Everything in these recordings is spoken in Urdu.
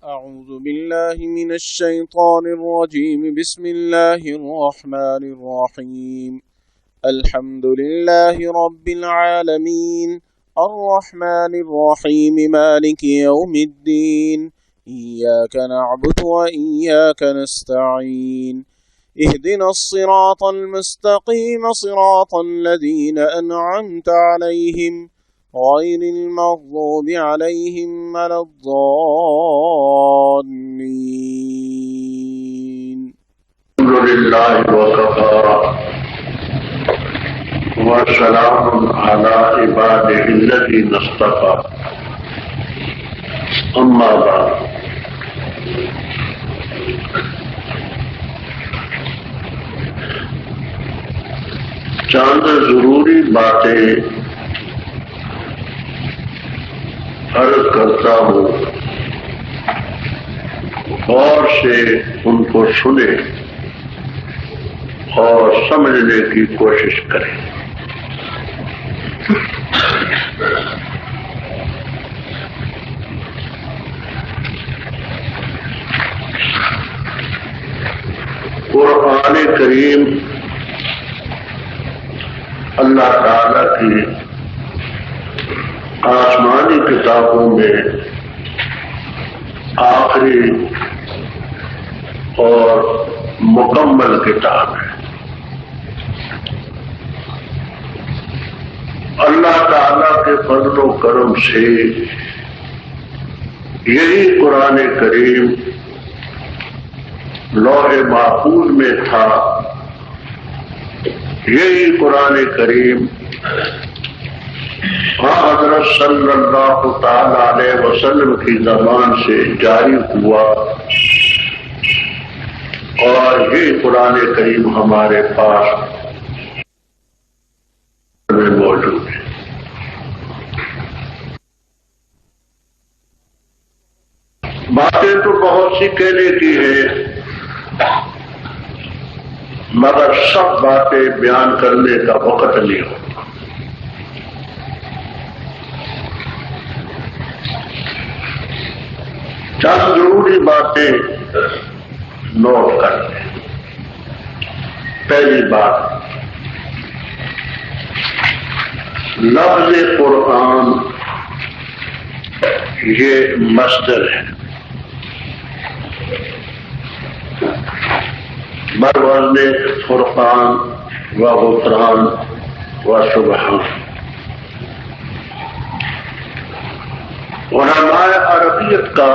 أعوذ بالله من الشيطان الرجيم بسم الله الرحمن الرحيم الحمد لله رب العالمين الرحمن الرحيم مالك يوم الدين إياك نعبد وإياك نستعين اهدنا الصراط المستقيم صراط الذين أنعمت عليهم غير المغضوب عليهم ولا الضالين. الحمد لله وكفى وسلام على عباده الذين اصطفى اما بعد چند ضروری باتیں عرض کرتا ہوں، غور سے ان کو سنیں اور سمجھنے کی کوشش کریں۔ قرآن کریم اللہ تعالی کی آسمانی کتابوں میں آخری اور مکمل کتاب ہے۔ اللہ تعالی کے فضل و کرم سے یہی قرآن کریم لوح محفوظ میں تھا، یہی قرآن کریم حضرت صلی اللہ تعالی علیہ وسلم کی زبان سے جاری ہوا، اور یہ قرآن کریم ہمارے پاس میں موجود ہے۔ باتیں تو بہت سی کہنے کی ہیں، مگر سب باتیں بیان کرنے کا وقت نہیں ہو۔ چند ضروری باتیں نوٹ کر لیں۔ پہلی بات، لفظ قرآن یہ مصدر ہے، بروزن فرقان و غفران و سبحان۔ علماء عربیت کا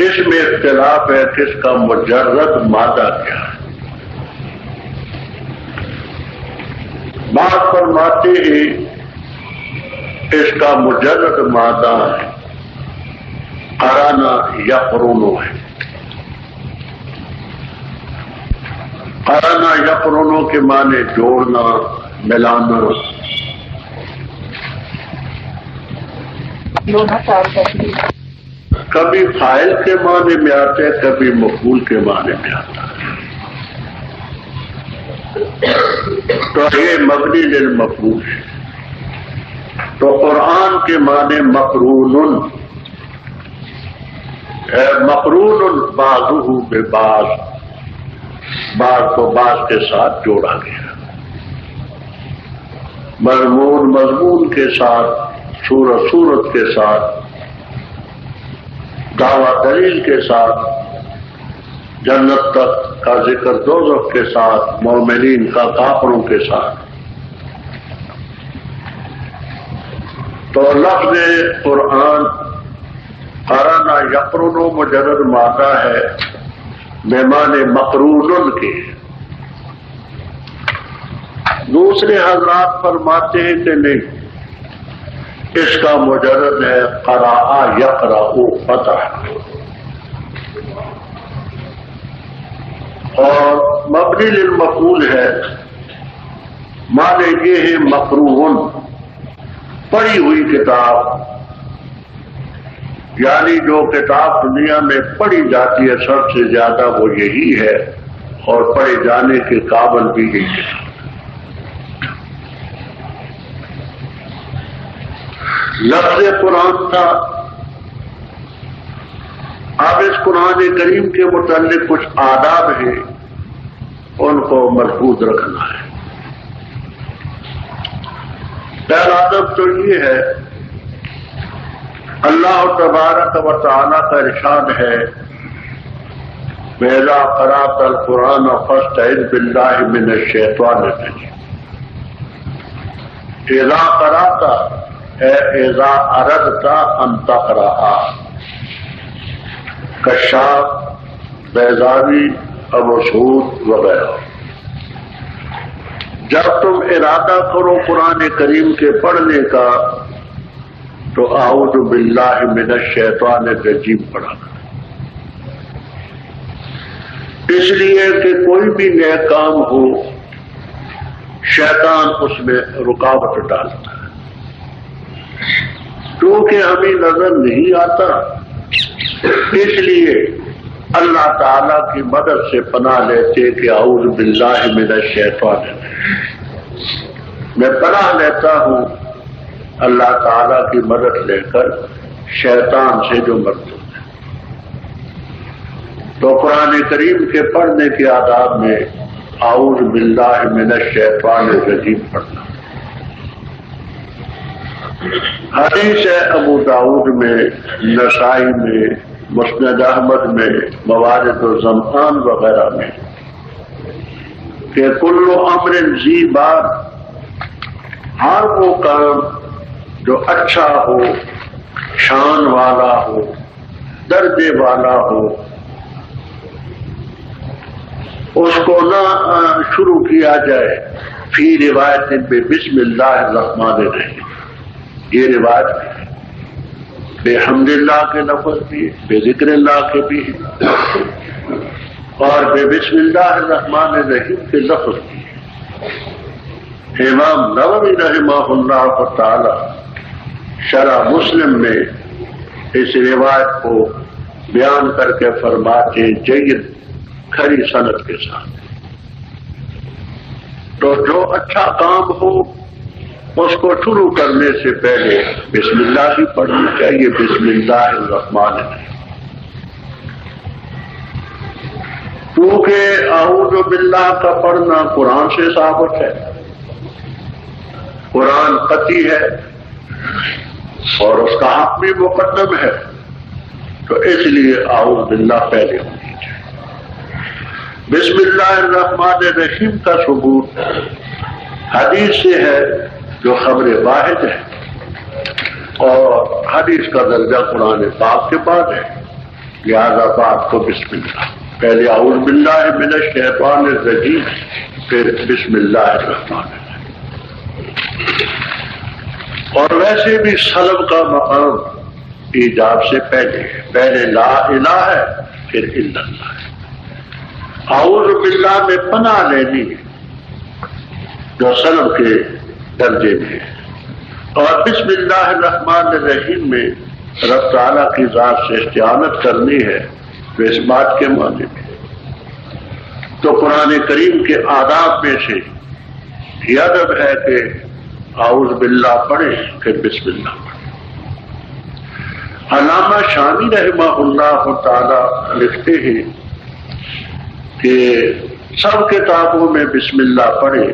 اس میں اختلاف ہے کہ اس کا مجرد مادہ کیا ہے۔ بات فرماتے ہیں اس کا مجرد مادہ ہے قرانا یقرن ہے۔ قرانا یقرن کے معنی جوڑنا، ملانا۔ کبھی فاعل کے معنی میں آتے ہیں، کبھی مفعول کے معنی میں آتا ہے۔ تو یہ مبنی للمفعول ہے۔ تو قرآن کے معنی مقرون، مقرون بعضہ ببعض، بعض کو بعض کے ساتھ جوڑا گیا، مضمون مضمون کے ساتھ، صورت صورت کے ساتھ، دعویٰ دلیل کے ساتھ، جنت تک کا ذکر دوزخ کے ساتھ، مومنین کا کافروں کے ساتھ۔ تو لفظ قرآن قرانا یقرن مجرد مادہ ہے، معنی مقرون کے۔ دوسرے حضرات فرماتے ہیں کہ نہیں، اس کا مجرد ہے قراء یقرأ فتح، اور مبنی للمفعول ہے، معنی یہ ہے مقروء، پڑھی ہوئی کتاب، یعنی جو کتاب دنیا میں پڑھی جاتی ہے سب سے زیادہ وہ یہی ہے، اور پڑھے جانے کے قابل بھی یہی ہے۔ لفظ قرآن تھا، اب اس قرآن کریم کے متعلق کچھ آداب ہیں، ان کو محفوظ رکھنا ہے۔ پہلا ادب تو یہ ہے، اللہ تبارک و تعالیٰ کا ارشاد ہے وَإِذَا قَرَأْتَ الْقُرْآنَ فَاسْتَعِذْ بِاللَّهِ مِنَ الشَّيْطَانِ الرَّجِيمِ۔ اذا قرأت اذا اردت ان تقرأ، کشاف، بیضاوی، ابو سعود وغیرہ۔ جب تم ارادہ کرو قرآن کریم کے پڑھنے کا تو اعوذ باللہ من الشیطان الرجیم پڑھا کرو، اس لیے کہ کوئی بھی نیک کام ہو شیطان اس میں رکاوٹ ڈالتا ہے، کیونکہ ہمیں نظر نہیں آتا، اس لیے اللہ تعالی کی مدد سے پناہ لیتے کہ اعوذ باللہ من الشیطان، میں پناہ لیتا ہوں اللہ تعالی کی مدد لے کر شیطان سے جو مردود ہے۔ تو قرآن کریم کے پڑھنے کے آداب میں اعوذ باللہ من الشیطان الرجیم پڑھنا۔ حدیث ہے ابو داؤد میں، نسائی میں، مسند احمد میں، موارد الزمان وغیرہ میں کہ کل امر ذی بال، ہر وہ کام جو اچھا ہو، شان والا ہو، درجے والا ہو، اس کو نہ شروع کیا جائے فی روایت بے بسم اللہ الرحمن الرحیم، یہ روایت بے حمد اللہ کے لفظ بھی، بے ذکر اللہ کے بھی، اور بے بسم اللہ الرحمن الرحیم کے لفظ بھی۔ امام نووی رحمہ اللہ تعالی شرح مسلم میں اس روایت کو بیان کر کے فرماتے جید کھری سند کے ساتھ، تو جو اچھا کام ہو اس کو شروع کرنے سے پہلے بسم اللہ ہی پڑھنی چاہیے، بسم اللہ الرحمن الرحیم، کیونکہ اعوذ باللہ کا پڑھنا قرآن سے ثابت ہے، قرآن قطعی ہے اور اس کا حق بھی مقدم ہے، تو اس لیے اعوذ باللہ پہلے ہونی چاہیے۔ بسم اللہ الرحمن الرحیم کا ثبوت حدیث سے ہے جو خبر واحد ہے، اور حدیث کا درجہ قرآن پاک کے بعد ہے، لہذا بات کو بسم اللہ، پہلے اعوذ باللہ من الشیطان الرجیم، پھر بسم اللہ الرحمن الرحیم۔ اور ویسے بھی سلب کا مقام ایجاب سے پہلے لا الہ ہے، پھر الا اللہ ہے۔ اعوذ باللہ میں پناہ لینی ہے جو سلب کے درجے میں ہے، اور بسم اللہ الرحمن الرحیم میں رب تعالیٰ کی ذات سے استعانت کرنی ہے، تو اس بات کے معنی میں تو قرآن کریم کے آداب میں سے یہ ادب ہے کہ اعوذ باللہ پڑھیں پھر بسم اللہ پڑھیں۔ علامہ شامی رحمہ اللہ تعالی لکھتے ہیں کہ سب کتابوں میں بسم اللہ پڑھیں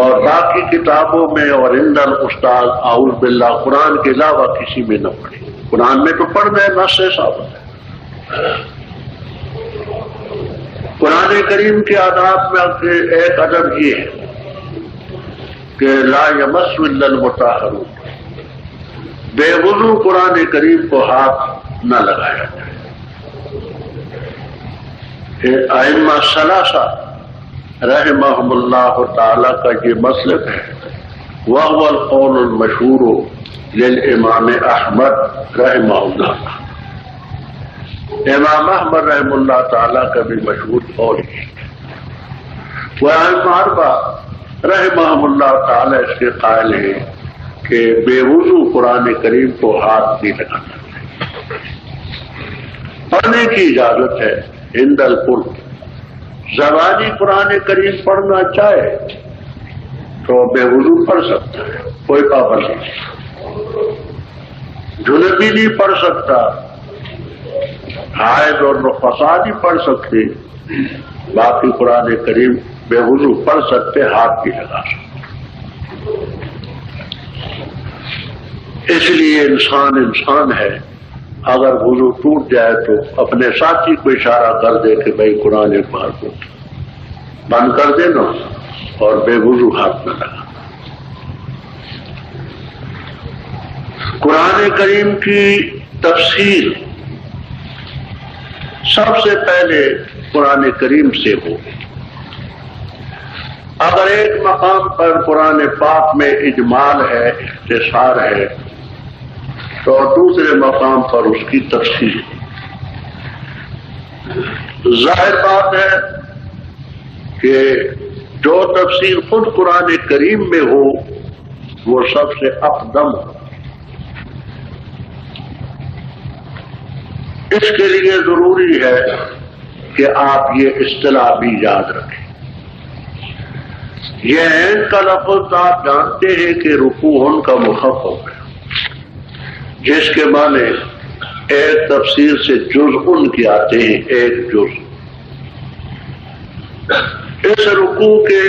اور باقی کتابوں میں اور عند الاستاذ اعوذ باللہ قرآن کے علاوہ کسی میں نہ پڑھیں۔ قرآن میں تو پڑھنا ہے، نص سے ثابت ہے۔ قرآن کریم کے آداب میں ایک ادب یہ ہے کہ لا یمس الا المطہرون، بے وضو قرآن کریم کو ہاتھ نہ لگایا جائے۔ ائمہ ثلاثہ رحمہم اللہ تعالی کا یہ مسلک ہے، وہو القول المشہور للامام احمد رحمہ اللہ، امام احمد رحم اللہ تعالی کا بھی مشہور قول ہے۔ وہ ائمہ اربعہ رحمہم اللہ تعالی اس کے قائل ہیں کہ بے وضو قرآن کریم کو ہاتھ نہیں لگانا چاہیے، پڑھنے کی اجازت ہے عند القرب۔ زبانی قرآن کریم پڑھنا چاہے تو بے وضو پڑھ سکتا ہے، کوئی پابندی نہیں، جنبی نہیں پڑھ سکتا، حائض اور نفسا نہیں پڑھ سکتے، باقی قرآن کریم بے وضو پڑھ سکتے، ہاتھ بھی لگا سکتے۔ اس لیے انسان ہے، اگر وضو ٹوٹ جائے تو اپنے ساتھی کو اشارہ کر دے کہ بھائی قرآن پاک کو بند کر دینا اور بے وضو ہاتھ نہ لگا۔ قرآن کریم کی تفسیر سب سے پہلے قرآن کریم سے ہو۔ اگر ایک مقام پر قرآن پاک میں اجمال ہے، اختصار ہے، تو دوسرے مقام پر اس کی تفسیر۔ ظاہر بات ہے کہ جو تفسیر خود قرآن کریم میں ہو وہ سب سے اقدم ہو۔ اس کے لیے ضروری ہے کہ آپ یہ اصطلاح بھی یاد رکھیں۔ یہ عین کا لفظ آپ جانتے ہیں کہ رکوع کا مخفف ہے، جس کے معنی ایک تفسیر سے جزء کے آتے ہیں، ایک جز۔ اس رکوع کے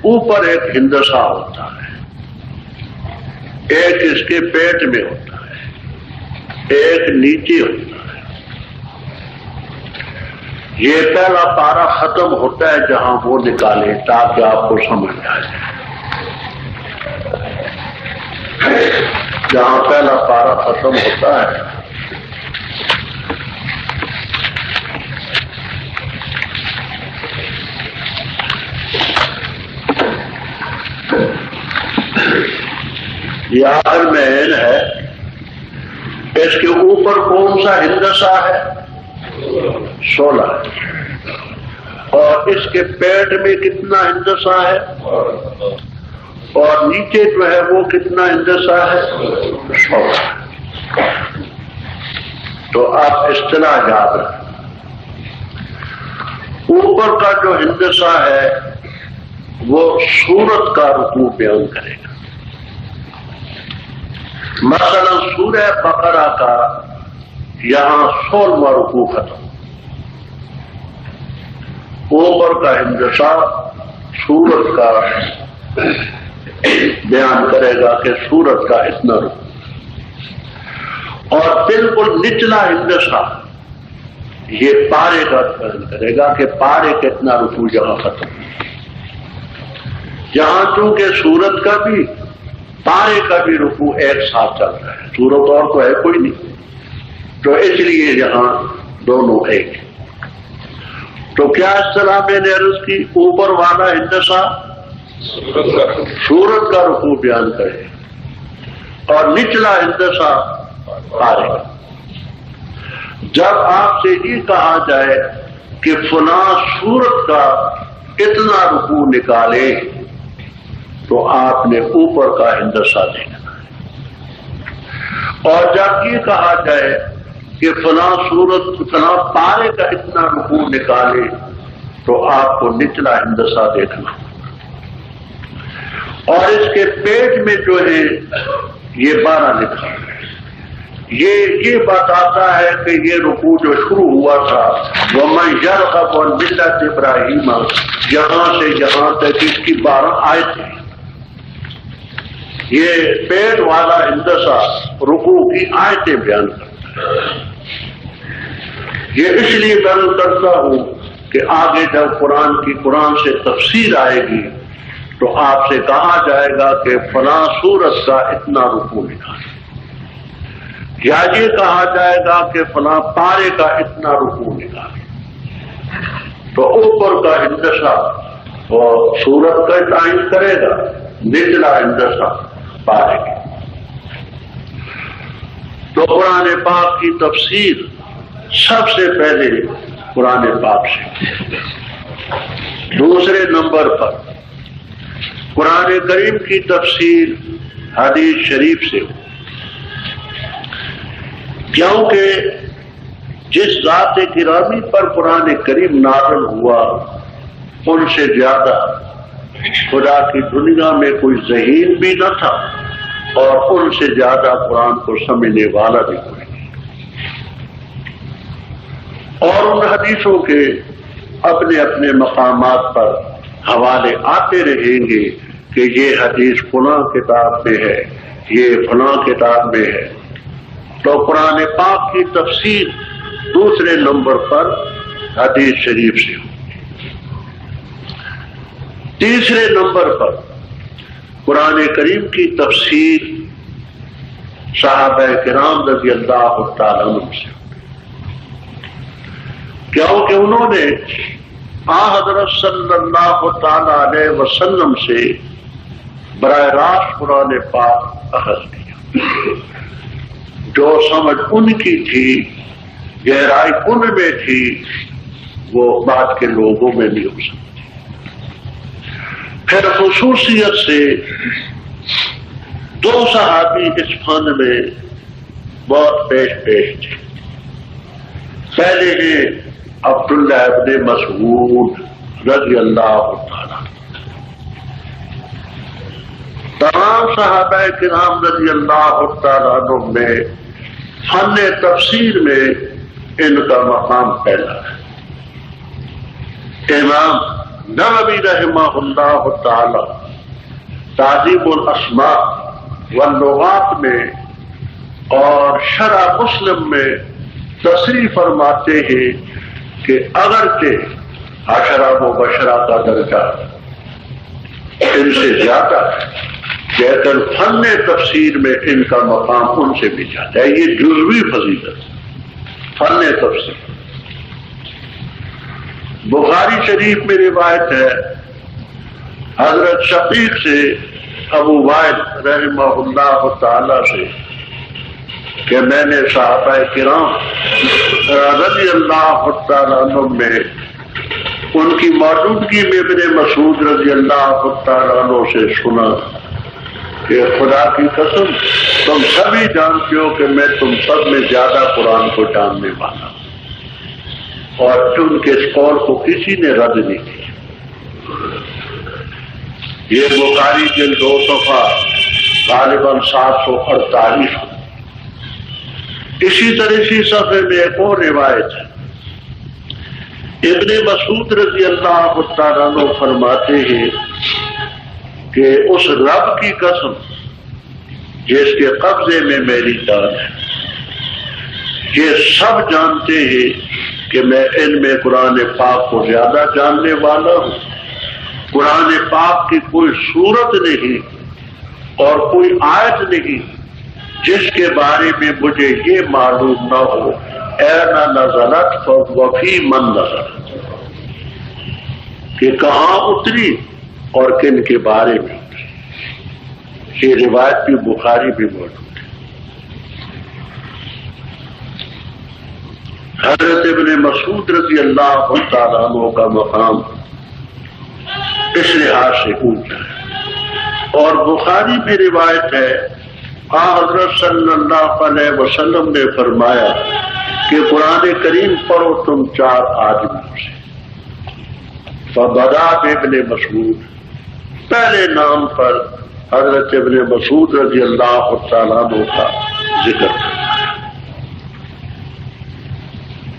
اوپر ایک ہندسہ ہوتا ہے، ایک اس کے پیٹ میں ہوتا ہے، ایک نیچے ہوتا ہے۔ یہ پہلا پارا ختم ہوتا ہے جہاں وہ نکالے تاکہ آپ کو سمجھ آئے۔ جہاں پہلا پارا ختم ہوتا ہے یہ آخر میں ہے، اس کے اوپر کون سا ہندسہ ہے؟ 16 ہے۔ اور اس کے پیٹ میں کتنا ہندسہ ہے؟ اور نیچے جو ہے وہ کتنا ہندسہ ہے؟ 16۔ تو آپ اصطلاح یاد رکھیں۔ اوپر کا جو ہندسہ ہے وہ سورت کا رکوع بیان کرے گا۔ مثلا سورہ بقرہ کا یہاں 16واں رکوع ختم، اوپر کا ہندسہ سورت کا بیان کرے گا کہ سورت کا اتنا رکوع، اور بالکل نچلا ہندسہ یہ پارے کا بیان کرے گا کہ پارے کتنا رکوع یہاں ختم۔ یہاں چونکہ سورت کا بھی پارے کا بھی رکوع ایک ساتھ چل رہا ہے، سورت اور تو ہے کوئی نہیں، تو اس لیے یہاں دونوں ایک۔ تو کیا اصطلاح میں نے عرض کی؟ اوپر والا ہندسہ سورت کا رکوع بیان کرے اور نچلا ہندسہ پارے کا۔ جب آپ سے یہ کہا جائے کہ فلاں سورت کا اتنا رکوع نکالے تو آپ نے اوپر کا ہندسہ دیکھنا ہے، اور جب یہ کہا جائے کہ فلاں سورت فلاں پارے کا اتنا رکوع نکالے تو آپ کو نچلا ہندسہ دیکھنا۔ اور اس کے پیٹ میں جو ہے یہ 12 لکھا ہے، یہ بتاتا ہے کہ یہ رکوع جو شروع ہوا تھا وَمَن يَرْغَبُ عَن مِلَّةِ إِبْرَاهِيمَ، یہاں سے یہاں تک اس کی 12 آیتیں۔ یہ پیٹ والا ہندسہ رکوع کی آیتیں بیان کرتا ہے۔ یہ اس لیے بیان کرتا ہوں کہ آگے جب قرآن سے تفسیر آئے گی تو آپ سے کہا جائے گا کہ فلاں سورت کا اتنا رکوع نکالے، یا یہ کہا جائے گا کہ فلاں پارے کا اتنا رکوع نکالے، تو اوپر کا ہندسہ اور سورت کا تعین کرے گا، نچلا ہندسہ پارے گا۔ تو قرآن پاک کی تفسیر سب سے پہلے قرآن پاک سے۔ دوسرے نمبر پر قرآن کریم کی تفسیر حدیث شریف سے، کیونکہ جس ذات گرامی پر قرآن کریم نازل ہوا ان سے زیادہ خدا کی دنیا میں کوئی ذہین بھی نہ تھا، اور ان سے زیادہ قرآن کو سمجھنے والا بھی کوئی نہیں۔ اور ان حدیثوں کے اپنے اپنے مقامات پر حوالے آتے رہیں گے کہ یہ حدیث فلاں کتاب میں ہے، یہ فلاں کتاب میں ہے۔ تو قرآن پاک کی تفسیر دوسرے نمبر پر حدیث شریف سے ہوگی۔ تیسرے نمبر پر قرآن کریم کی تفسیر صحابہ کرام رضی اللہ تعالیٰ عنہ سے، کیونکہ انہوں نے حضرت صلی اللہ تعالی علیہ وسلم سے براہ راست قرآن پاک اخذ کیا۔ جو سمجھ ان کی تھی، گہرائی ان میں تھی، وہ بعد کے لوگوں میں نہیں ہو سکتی۔ پھر خصوصیت سے دو صحابی اس فن میں بہت پیش تھے۔ پہلے ہیں عبداللہ ابن مسعود رضی اللہ تعالیٰ۔ تمام صحابہ کرام رضی اللہ تعالیٰ عنہ میں فن تفسیر میں ان کا مقام پہلا ہے۔ امام نووی رحمہ اللہ تعالی تہذیب الاسماء واللغات میں اور شرح مسلم میں تصریح فرماتے ہیں کہ اگرچہ عشرہ مبشرہ کا درجہ ان سے زیادہ ہے، لیکن فن تفسیر میں ان کا مقام ان سے بھی زیادہ ہے۔ یہ جزوی فضیلت فن تفسیر۔ بخاری شریف میں روایت ہے حضرت شقیق سے ابو وائل رحمہ اللہ تعالی سے کہ میں نے صحابہ کرام رضی اللہ تعالیٰ عنہ میں ان کی موجودگی میں ابن مسعود رضی اللہ تعالیٰ عنہ سے سنا کہ خدا کی قسم تم سبھی جانتے ہو کہ میں تم سب میں زیادہ قرآن کو جاننے والا ہوں، اور ان کے اس قول کو کسی نے رد نہیں کیا۔ یہ بخاری جلد 2 صفحہ غالباً 748۔ اسی طرح اسی صفحے میں ایک اور روایت ہے، ابن مسعود رضی اللہ تعالیٰ عنہ فرماتے ہیں کہ اس رب کی قسم جس کے قبضے میں میری جان ہے، یہ سب جانتے ہیں کہ میں ان میں قرآن پاک کو زیادہ جاننے والا ہوں۔ قرآن پاک کی کوئی صورت نہیں اور کوئی آیت نہیں جس کے بارے میں مجھے یہ معلوم نہ ہو اینا نزلت وفی من نزلت، کہ کہاں اتری اور کن کے بارے میں اتری۔ یہ روایت بھی بخاری بھی موجود ہے۔ حضرت ابن مسعود رضی اللہ تعالیٰ عنہ کا مقام اس لحاظ سے اونچا ہے، اور بخاری میں روایت ہے حضرت صلی اللہ علیہ وسلم نے فرمایا کہ قرآن کریم پڑھو تم 4 آدمیوں سے۔ فبدا ابن مسعود، پہلے نام پر حضرت ابن مسعود رضی اللہ تعالیٰ عنہ کا ذکر کرتا ہے۔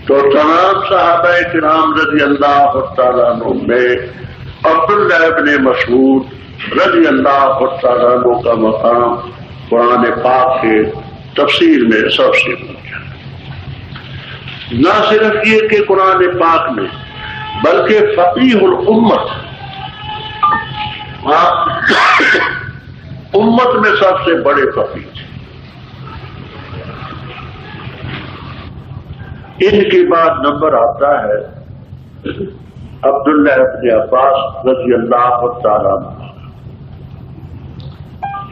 تو تمام صحابہ کرام رضی اللہ تعالیٰ عنہ میں عبداللہ ابن مسعود رضی اللہ تعالیٰ عنہ کا مقام قرآن پاک کے تفسیر میں سب سے اونچا۔ نہ صرف یہ کہ قرآن پاک میں بلکہ فقیہ الامت، امت میں سب سے بڑے فقیہ تھے۔ ان کے بعد نمبر آتا ہے عبداللہ ابن عباس رضی اللہ تعالیٰ عنہ۔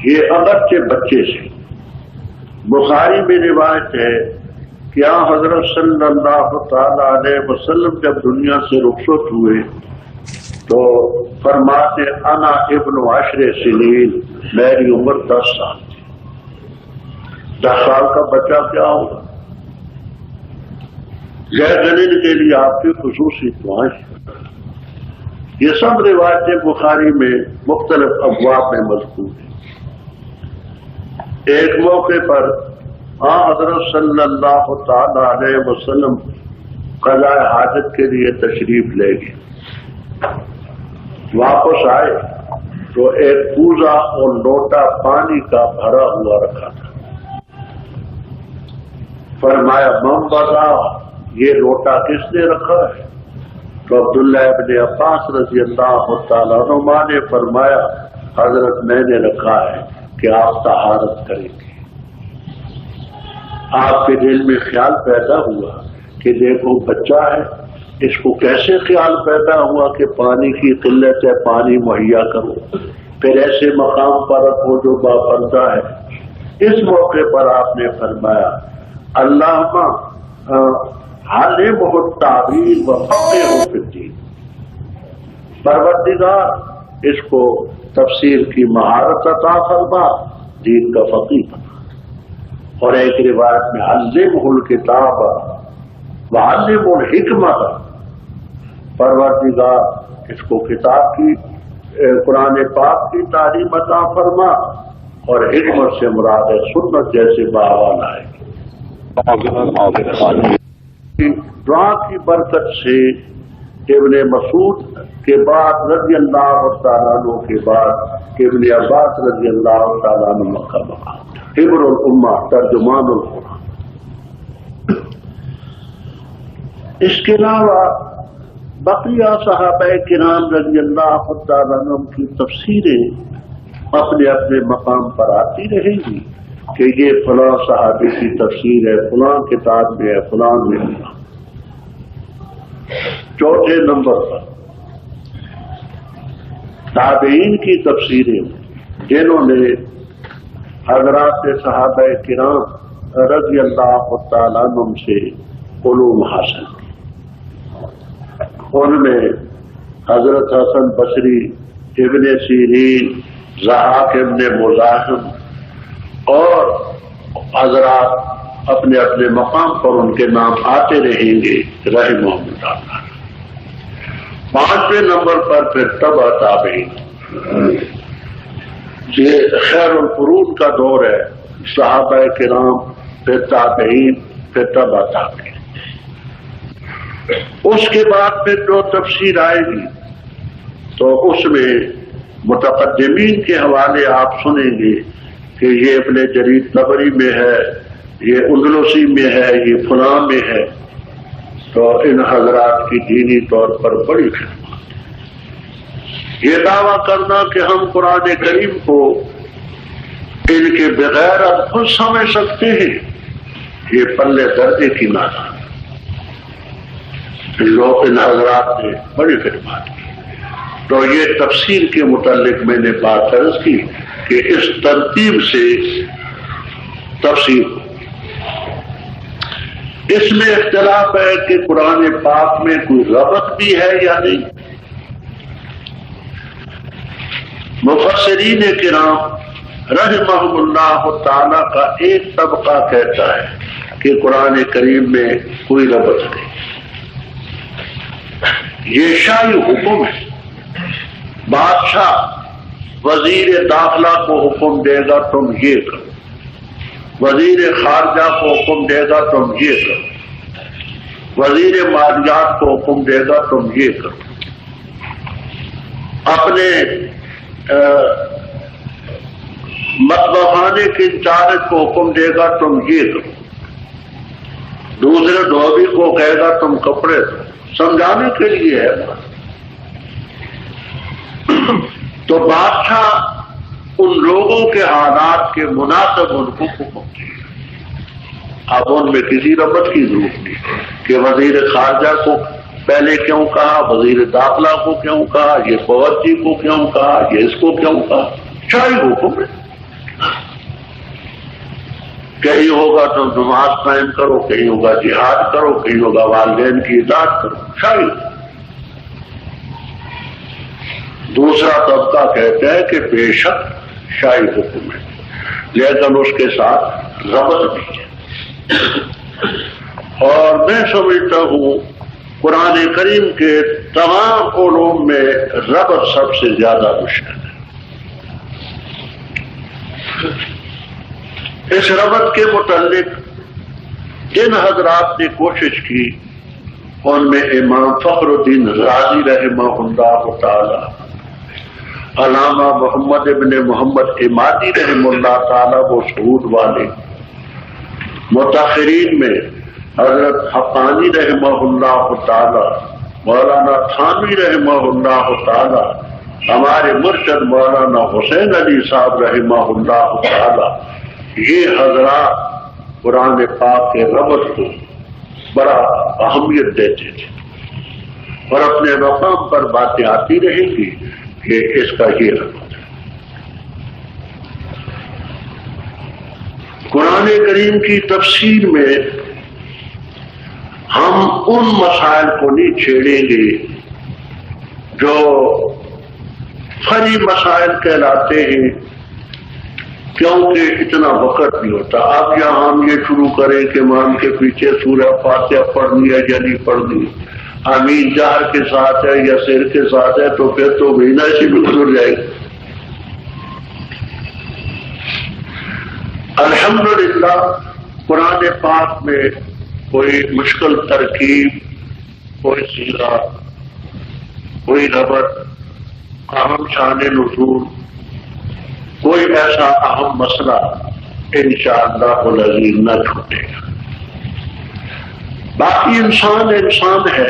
یہ اگرچہ بچے سے، بخاری میں روایت ہے کہ حضرت صلی اللہ تعالی علیہ وسلم جب دنیا سے رخصت ہوئے تو فرماتے انا ابن 10 سنین، میری عمر 10 سال تھی۔ 10 سال کا بچہ کیا ہوگا؟ لیکن ان کے لیے آپ کی خصوصی دعائیں۔ یہ سب روایتیں بخاری میں مختلف ابواب میں مذکور ہیں۔ ایک موقع پر حضرت صلی اللہ تعالی علیہ وسلم قضاء حاجت کے لیے تشریف لے گئے. واپس آئے تو ایک کوزہ اور لوٹا پانی کا بھرا ہوا رکھا تھا. فرمایا من بتا یہ لوٹا کس نے رکھا ہے؟ تو عبداللہ ابن عباس رضی اللہ تعالیٰ عنہ نے فرمایا حضرت میں نے رکھا ہے کہ آپ طہارت کریں گے. آپ کے دل میں خیال پیدا ہوا کہ دیکھو بچہ ہے، اس کو کیسے خیال پیدا ہوا کہ پانی کی قلت ہے، پانی مہیا کرو، پھر ایسے مقام پر رکھو جو باپردہ ہے. اس موقع پر آپ نے فرمایا اللہم علمہ التعبیر وفقہہ فی الدین، پروردگار اس کو تفسیر کی مہارت عطا فرما، دین کا فقیہ بنا. اور ایک روایت میں علمہ الکتاب وعلمہ الحکمۃ، پروردگار اس کو کتاب کی قرآن پاک کی تعلیم عطا فرما، اور حکمت سے مراد ہے سنت جیسے باوال آئے. دعا کی برکت سے ابن مسعود کے بعد رضی اللہ تعالیٰ عنہ کے بعد ابن عباس رضی اللہ تعالیٰ عنہ مکہ مقام حبر الامہ ترجمان القرآن. اس کے علاوہ بقیہ صحابہ کرام رضی اللہ تعالیٰ عنہ کی تفسیریں اپنے اپنے مقام پر آتی رہیں گی کہ یہ فلاں صحابی کی تفسیر ہے، فلاں کتاب میں ہے، فلاں میں ہے. چوتھے نمبر پر تابعین کی تفسیریں جنہوں نے حضرات صحابہ کرام رضی اللہ تعالیٰ عنہ سے علوم حاصل کی. ان میں حضرت حسن بصری، ابن سیرین، ضحاک ابن مزاحم اور حضرات اپنے اپنے مقام پر ان کے نام آتے رہیں گے رحمہم اللہ. پانچویں نمبر پر پھر تبع تابعین، یہ خیر القرون کا دور ہے، صحابہ کرام پھر تابعین پھر تبع تابعین. اس کے بعد پھر جو تفسیر آئے گی تو اس میں متقدمین کے حوالے آپ سنیں گے کہ یہ ابن جریر طبری میں ہے، یہ اندلسی میں ہے، یہ فلاں میں ہے. تو ان حضرات کی دینی طور پر بڑی خدمات. یہ دعویٰ کرنا کہ ہم قرآن کریم کو ان کے بغیر اب خود سمجھ سکتے ہیں، یہ پلے دردے کی نادان. لوگ ان حضرات نے بڑی خدمات کی. تو یہ تفسیر کے متعلق میں نے بات عرض کی کہ اس ترتیب سے تفسیر. اس میں اختلاف ہے کہ قرآن پاک میں کوئی ربط بھی ہے یا نہیں. مفسرین کرام رحمہم اللہ تعالی کا ایک طبقہ کہتا ہے کہ قرآن کریم میں کوئی ربط نہیں، یہ شاہی حکم ہے. بادشاہ وزیر داخلہ کو حکم دے گا تم یہ کرو، وزیر خارجہ کو حکم دے گا تم یہ کرو، وزیر مالیات کو حکم دے گا تم یہ کرو، اپنے مطبخانے کے انچارج کو حکم دے گا تم یہ کرو، دوسرے دھوبی کو کہے گا تم کپڑے دو. سمجھانے کے لیے ہے. تو بادشاہ ان لوگوں کے حالات کے مناسب ان کو حکم دے. اب ان میں کسی ربط کی ضرورت نہیں کہ وزیر خارجہ کو پہلے کیوں کہا، وزیر داخلہ کو کیوں کہا، یہ باورچی کو کیوں کہا، یہ اس کو کیوں کہا. شاہی حکم ہے. کہیں ہوگا تو نماز قائم کرو، کہیں ہوگا جہاد کرو، کہیں ہوگا والدین کی اطاعت کرو. شاہی. دوسرا طبقہ کہتا ہے کہ بے شک شاہی حکم ہے لیکن اس کے ساتھ ربط بھی ہے. اور میں سمجھتا ہوں قرآن کریم کے تمام علوم میں ربط سب سے زیادہ مشکل ہے. اس ربط کے متعلق جن حضرات نے کوشش کی ان میں امام فخر الدین رازی رحمہ اللہ تعالی، علامہ محمد ابن محمد امادی رحمہ اللہ تعالی وہ شہود والے، متاخرین میں حضرت حقانی رحمہ اللہ تعالی، مولانا تھانوی رحمہ اللہ تعالی، ہمارے مرشد مولانا حسین علی صاحب رحمہ اللہ تعالی، یہ حضرات قرآن پاک کے ربط کو بڑا اہمیت دیتے تھے، اور اپنے مقام پر باتیں آتی رہیں گی کہ اس کا یہ ربط ہے۔ قرآن کریم کی تفسیر میں ہم ان مسائل کو نہیں چھیڑیں گے جو فرعی مسائل کہلاتے ہیں، کیونکہ اتنا وقت نہیں ہوتا۔ اب یہاں ہم یہ شروع کریں کہ امام کے پیچھے سورہ فاتحہ پڑھنی ہے یا نہیں پڑھنی، آمین جہر کے ساتھ ہے یا سر کے ساتھ ہے، تو پھر تو مہینہ سے بھی گزر جائے گا۔ الحمدللہ قرآن پاک میں کوئی مشکل ترکیب، کوئی سیغہ، کوئی ربط، اہم شان نزول، کوئی ایسا اہم مسئلہ انشاءاللہ العزیز نہ چھوٹے گا۔ باقی انسان ہے،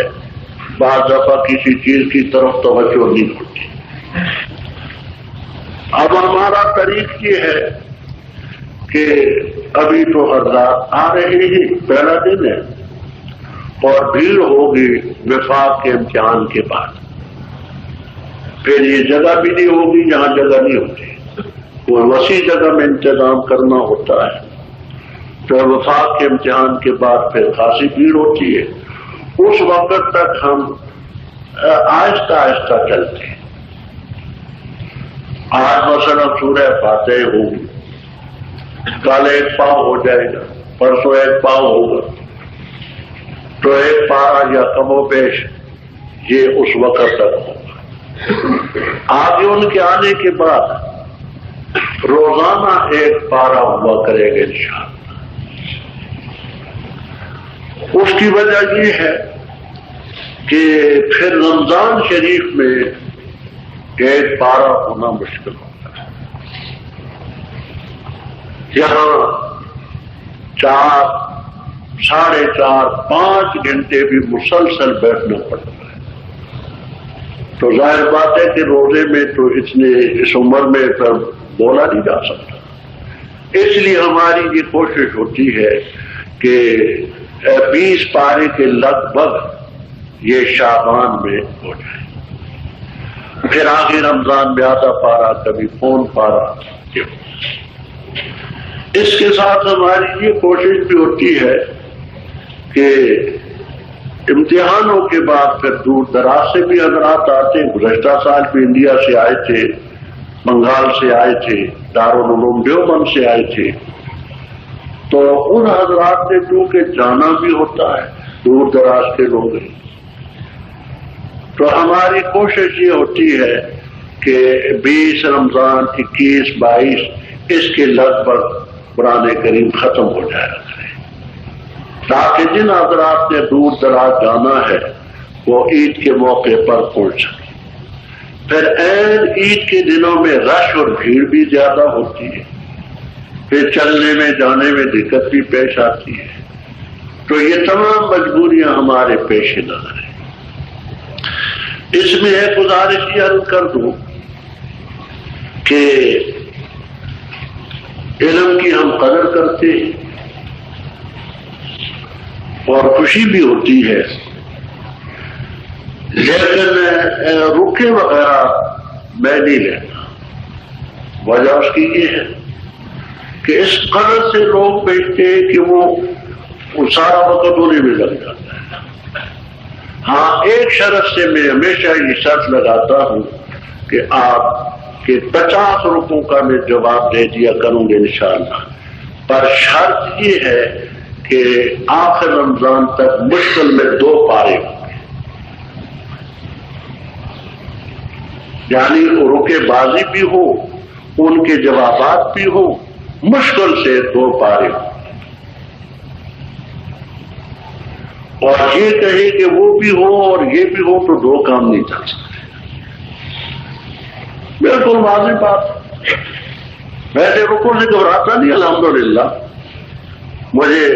بعض دفعہ کسی چیز کی طرف توجہ نہیں ہوتی۔ اب ہمارا طریق یہ ہے کہ ابھی تو حضرات آ رہے ہیں، پہلا دن ہے، اور بھیڑ ہوگی وفاق کے امتحان کے بعد، پھر یہ جگہ بھی نہیں ہوگی جہاں جگہ نہیں ہوتی، وہ وسیع جگہ میں انتظام کرنا ہوتا ہے، پھر وفاق کے امتحان کے بعد پھر خاصی بھیڑ ہوتی ہے۔ اس وقت تک ہم آہستہ آہستہ چلتے ہیں۔ آج مثلا سورہ فاتحہ ہوگی، کل ایک پاؤ ہو جائے گا، پرسوں ایک پاؤ ہوگا، تو ایک پارا یا کم و بیش یہ اس وقت تک ہوگا۔ آگے ان کے آنے کے بعد روزانہ ایک پارا ہوا کرے گا انشاءاللہ۔ اس کی وجہ یہ ہے کہ پھر رمضان شریف میں ایک پارا ہونا مشکل ہوتا ہے۔ یہاں 4، 4.5، 5 گھنٹے بھی مسلسل بیٹھنا پڑتا ہے، تو ظاہر بات ہے کہ روزے میں تو اتنے اس عمر میں پر بولا نہیں جا سکتا۔ اس لیے ہماری یہ کوشش ہوتی ہے کہ 20 پارے کے لگ بھگ یہ شعبان میں ہو جائے، پھر آگے رمضان میں آدھا پارا، کبھی پون پارا۔ اس کے ساتھ ہماری یہ کوشش بھی ہوتی ہے کہ امتحانوں کے بعد پھر دور دراز سے بھی حضرات آتے ہیں۔ گزشتہ سال بھی انڈیا سے آئے تھے، بنگال سے آئے تھے، دارالعلوم دیوبند سے آئے تھے، تو ان حضرات نے کیونکہ جانا بھی ہوتا ہے، دور دراز کے لوگ ہیں، تو ہماری کوشش یہ ہوتی ہے کہ 20 رمضان، 21، 22 اس کے لگ بھگ قرآن کریم ختم ہو جایا کرے، تاکہ جن حضرات نے دور دراز جانا ہے وہ عید کے موقع پر پہنچ سکے۔ پھر عین عید کے دنوں میں رش اور بھیڑ بھی زیادہ ہوتی ہے، پھر چلنے میں جانے میں دقت بھی پیش آتی ہے، تو یہ تمام مجبوریاں ہمارے پیش نظر ہیں۔ اس میں ایک گزارش یہ عرض کر دوں کہ علم کی ہم قدر کرتے ہیں اور خوشی بھی ہوتی ہے، لیکن رکے وغیرہ میں نہیں لیتا۔ وجہ اس کی یہ ہے کہ اس قدر سے لوگ بیٹھتے ہیں کہ وہ سارا وقت انہیں میں لگ جاتا ہے۔ ہاں، ایک شرط سے میں ہمیشہ یہ شرط لگاتا ہوں کہ آپ کے 50 روپوں کا میں جواب دے دیا کروں گے انشاءاللہ، پر شرط یہ ہے کہ آخر رمضان تک مشکل میں 2 پارے ہوں گے، یعنی رکے بازی بھی ہو، ان کے جوابات بھی ہو، مشکل سے 2 پارے ہوں۔ اور یہ کہے کہ وہ بھی ہو اور یہ بھی ہو تو دو کام نہیں چل سکتے. بالکل واضح بات. میں نے رکوع سے گھبراتا نہیں الحمدللہ. مجھے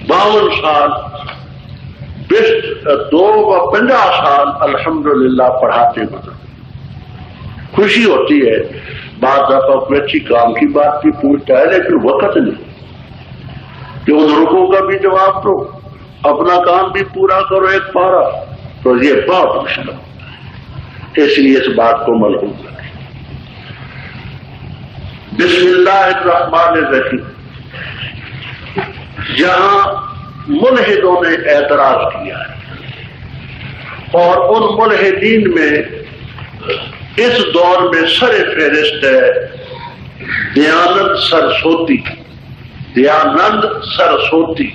52 سال 50 سال الحمدللہ پڑھاتے گزرے. خوشی ہوتی ہے بعض دفعہ کوئی اچھی کام کی بات بھی پوچھتا ہے لیکن وقت نہیں کہ ان رکوع کا بھی جواب دو, اپنا کام بھی پورا کرو ایک پارا, تو یہ بہت مشکل ہوتا ہے. اس لیے اس بات کو ملحوظ رکھیں. بسم اللہ الرحمن الرحیم. جہاں ملحدوں نے اعتراض کیا ہے اور ان ملحدین میں اس دور میں سر فہرست ہے دیانند سرسوتی. دیانند سرسوتی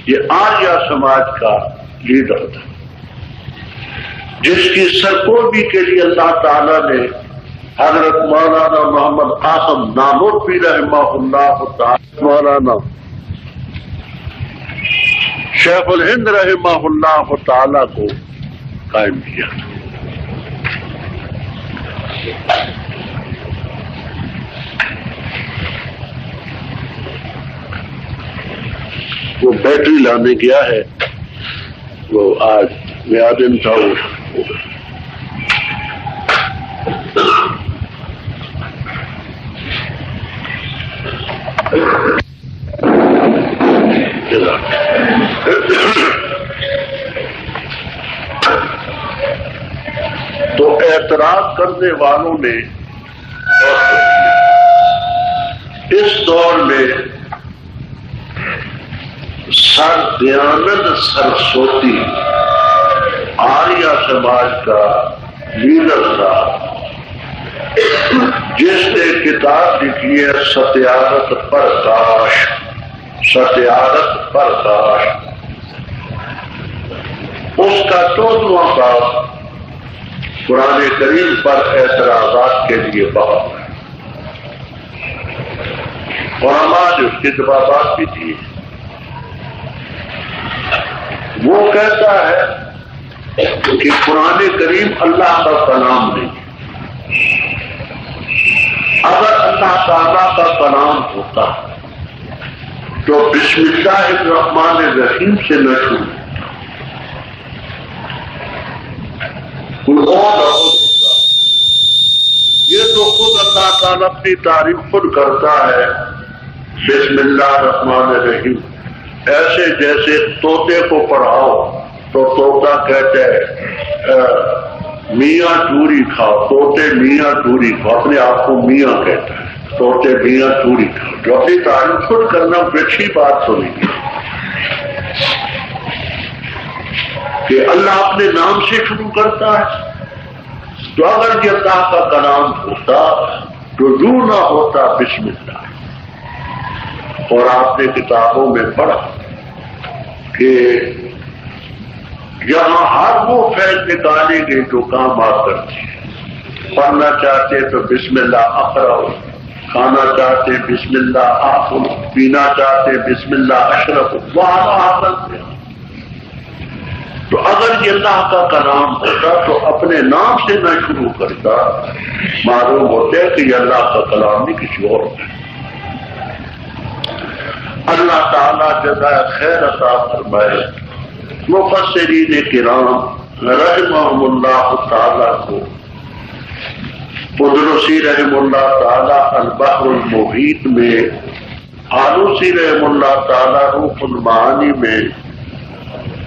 یہ آریہ سماج کا لیڈر تھا جس کی سرکوبی کے لیے اللہ تعالیٰ نے حضرت مولانا محمد قاسم نانوتوی رحمہ اللہ تعالی, مولانا شیخ الہند رحمہ اللہ تعالی کو قائم کیا. وہ بیٹری لانے گیا ہے, وہ آج نیا دن تھا. تو اعتراض کرنے والوں نے اس دور میں سر دیانند سرسوتی آریہ سماج کا لیڈر تھا جس نے کتاب لکھی ہے ستیارت پرکاش. ستیارت پرکاش اس کا 14واں باب قرآن کریم پر اعتراضات کے لیے باب ہے اور ہمارے اس کے جوابات بھی دیے. وہ کہتا ہے کہ قرآن کریم اللہ کا کلام نہیں. اگر اللہ تعالیٰ کا کلام ہوتا تو بسم اللہ الرحمن الرحیم سے نہ شروع کوئی اور ہوتا. یہ تو خود اللہ تعالیٰ اپنی تعریف خود کرتا ہے بسم اللہ الرحمن الرحیم. ایسے جیسے طوطے کو پڑھاؤ تو طوطا کہتے ہیں میاں ٹوری کھاؤ. طوطے میاں ٹوری کھاؤ, اپنے آپ کو میاں کہتا ہے. طوطے میاں ٹوری کھاؤ, جو اپنی تعریف خود کرنا اچھی بات تو نہیں کہ اللہ اپنے نام سے شروع کرتا ہے. تو اگر یہ اللہ کا کلام ہوتا تو یوں نہ ہوتا بسم اللہ. اور آپ نے کتابوں میں پڑھا کہ یہاں ہر وہ فیض نکالیں گے جو کام آپ کرتے ہیں. پڑھنا چاہتے تو بسم اللہ اقرأ, کھانا چاہتے بسم اللہ آکل, پینا چاہتے بسم اللہ اشرب, وہاں حاصل تھے. تو اگر یہ اللہ کا کلام ہوتا تو اپنے نام سے نہ شروع کرتا. معلوم ہوتا ہے کہ یہ اللہ کا کلام نہیں کسی اور کا. اللہ تعالیٰ جزائے خیر عطا فرمائے. مفسرین کرام رحمہم اللہ تعالیٰ کو قدرسی رحم اللہ تعالیٰ البحر المحیط میں, آلوسی رحم اللہ تعالیٰ روح المعانی میں,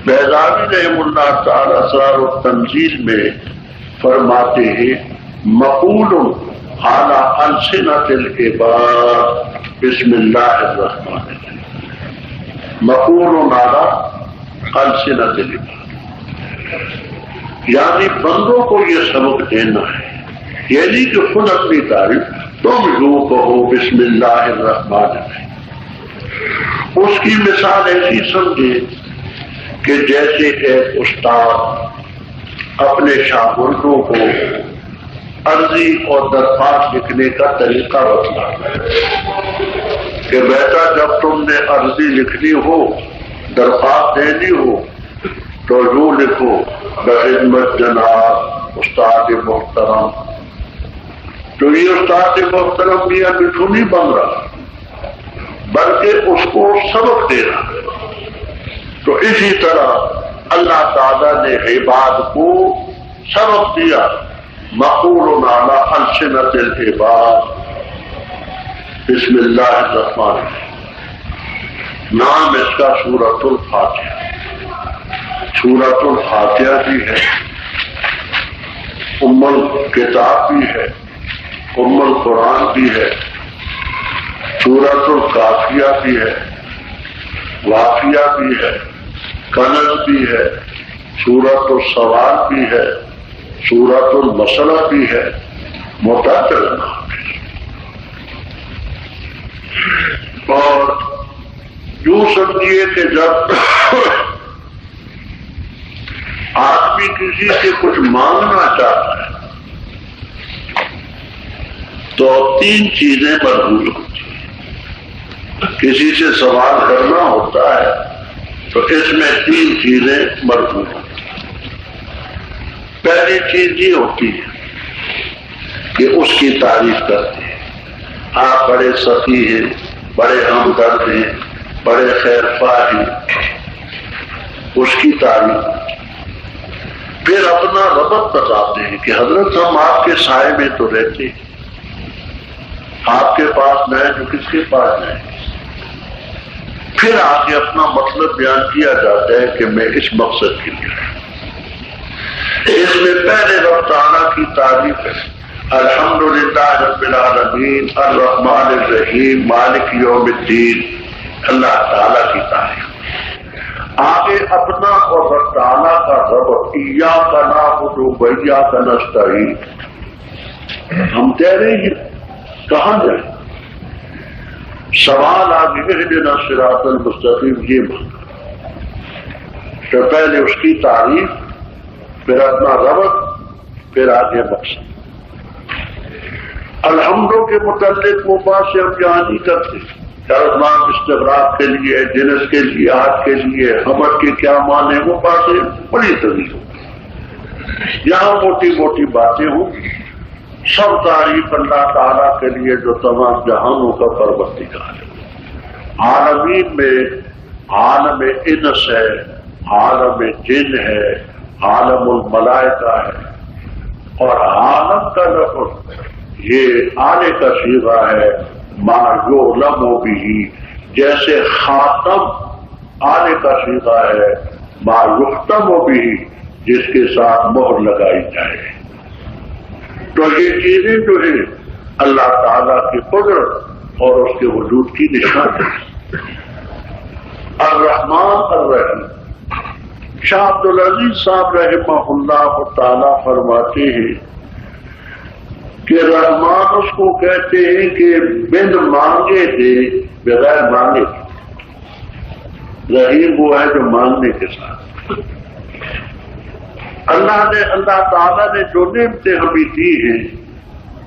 بیضاوی رحم اللہ تعالیٰ اسرار التنزیل میں فرماتے ہیں مقول علی السنۃ العباد بسم اللہ الرحمن الرحیم. مقول علی السنۃ العباد یعنی بندوں کو یہ سبق دینا ہے, یعنی کہ خود اپنی تعریف تم یوں کہو بسم اللہ الرحمن الرحیم. اس کی مثال ایسی سمجھے کہ جیسے ایک استاد اپنے شاگردوں کو عرضی اور درخواست لکھنے کا طریقہ بتلاتا ہے کہ بیٹا جب تم نے عرضی لکھنی ہو درخواست دینی ہو تو یوں لکھو بخدمت جناب استاد محترم. تو یہ استاد محترم میاں مٹھو نہیں بن رہا بلکہ اس کو سبق دے رہا. تو اسی طرح اللہ تعالیٰ نے عباد کو سبق دیا. مقول علی السنۃ العباد. بسم اللہ الرحمن الرحیم. نام اس کا سورۃ الفاتحہ. سورۃ الفاتحہ بھی ہے، ام الکتاب بھی ہے، ام القرآن بھی ہے، سورۃ الکافیہ بھی ہے، وافیہ بھی ہے، کنز بھی ہے، سورۃ السوال بھی ہے، سورۃ المسلہ بھی ہے. متعدد نام ہے. اور یوں سمجھیے کہ جب آدمی کسی سے کچھ مانگنا چاہتا ہے تو 3 چیزیں مربوط ہوتی ہیں. کسی سے سوال کرنا ہوتا ہے تو اس میں 3 چیزیں مربوط ہوتی ہیں. پہلی چیز یہ ہوتی ہے کہ اس کی تعریف کرتے ہیں. آپ بڑے سخی ہیں، بڑے ہمدرد ہیں، بڑے خیر خواہ ہیں، اس کی تعریف. پھر اپنا ربط بتاتے ہیں کہ حضرت ہم آپ کے سائے میں تو رہتے ہیں، آپ کے پاس نہ ہے تو کس کے پاس نہ ہے. پھر آگے اپنا مطلب بیان کیا جاتا ہے کہ میں اس مقصد کے لیے. اس میں پہلے رب تعالیٰ کی تعریف ہے. الحمدللہ رب العالمین الرحمن الرحیم مالک یوم الدین. اللہ تعالیٰ کی تعریف. آگے اپنا اور رب تعالیٰ کا رب ایاک نعبد و ایاک نستعین. ہم کہہ رہے ہیں کہاں جائیں؟ سوال آگے اہدنا الصراط المستقیم یہ مانگا. تو پہلے اس کی تعریف، پھر اپنا ربط، پھر آگے مقصد. الحمدوں کے متعلق وہ بات سے ہم یہاں نہیں کرتے. نام استغراق کے لیے، جنس کے لیے، آج کے لیے، حمد کے کیا معنی، وہ باتیں بڑی طویل ہوں. یہاں موٹی موٹی باتیں ہوں. سب تعریف اللہ تعالیٰ کے لیے جو تمام جہانوں کا پروردگار ہے. عالمین میں عالم انس ہے، عالم جن ہے، عالم الملائکہ ہے. اور عالم کا لفظ یہ آنے کا صیغہ ہے. ما یعلم بھی، جیسے خاتم آنے کا صیغہ ہے. ما یختم بھی، جس کے ساتھ مہر لگائی جائے. تو یہ چیزیں جو ہیں اللہ تعالیٰ کی قدرت اور اس کے وجود کی نشانی ہے. الرحمن الرحیم. شاہ عبدالعزیز صاحب رحمہ اللہ تعالیٰ فرماتے ہیں کہ رحمان اس کو کہتے ہیں کہ بن مانگے دے بغیر مانگے. رحیم وہ ہے جو مانگنے کے ساتھ. اللہ تعالیٰ نے جو نعمتیں ہمیں دی ہیں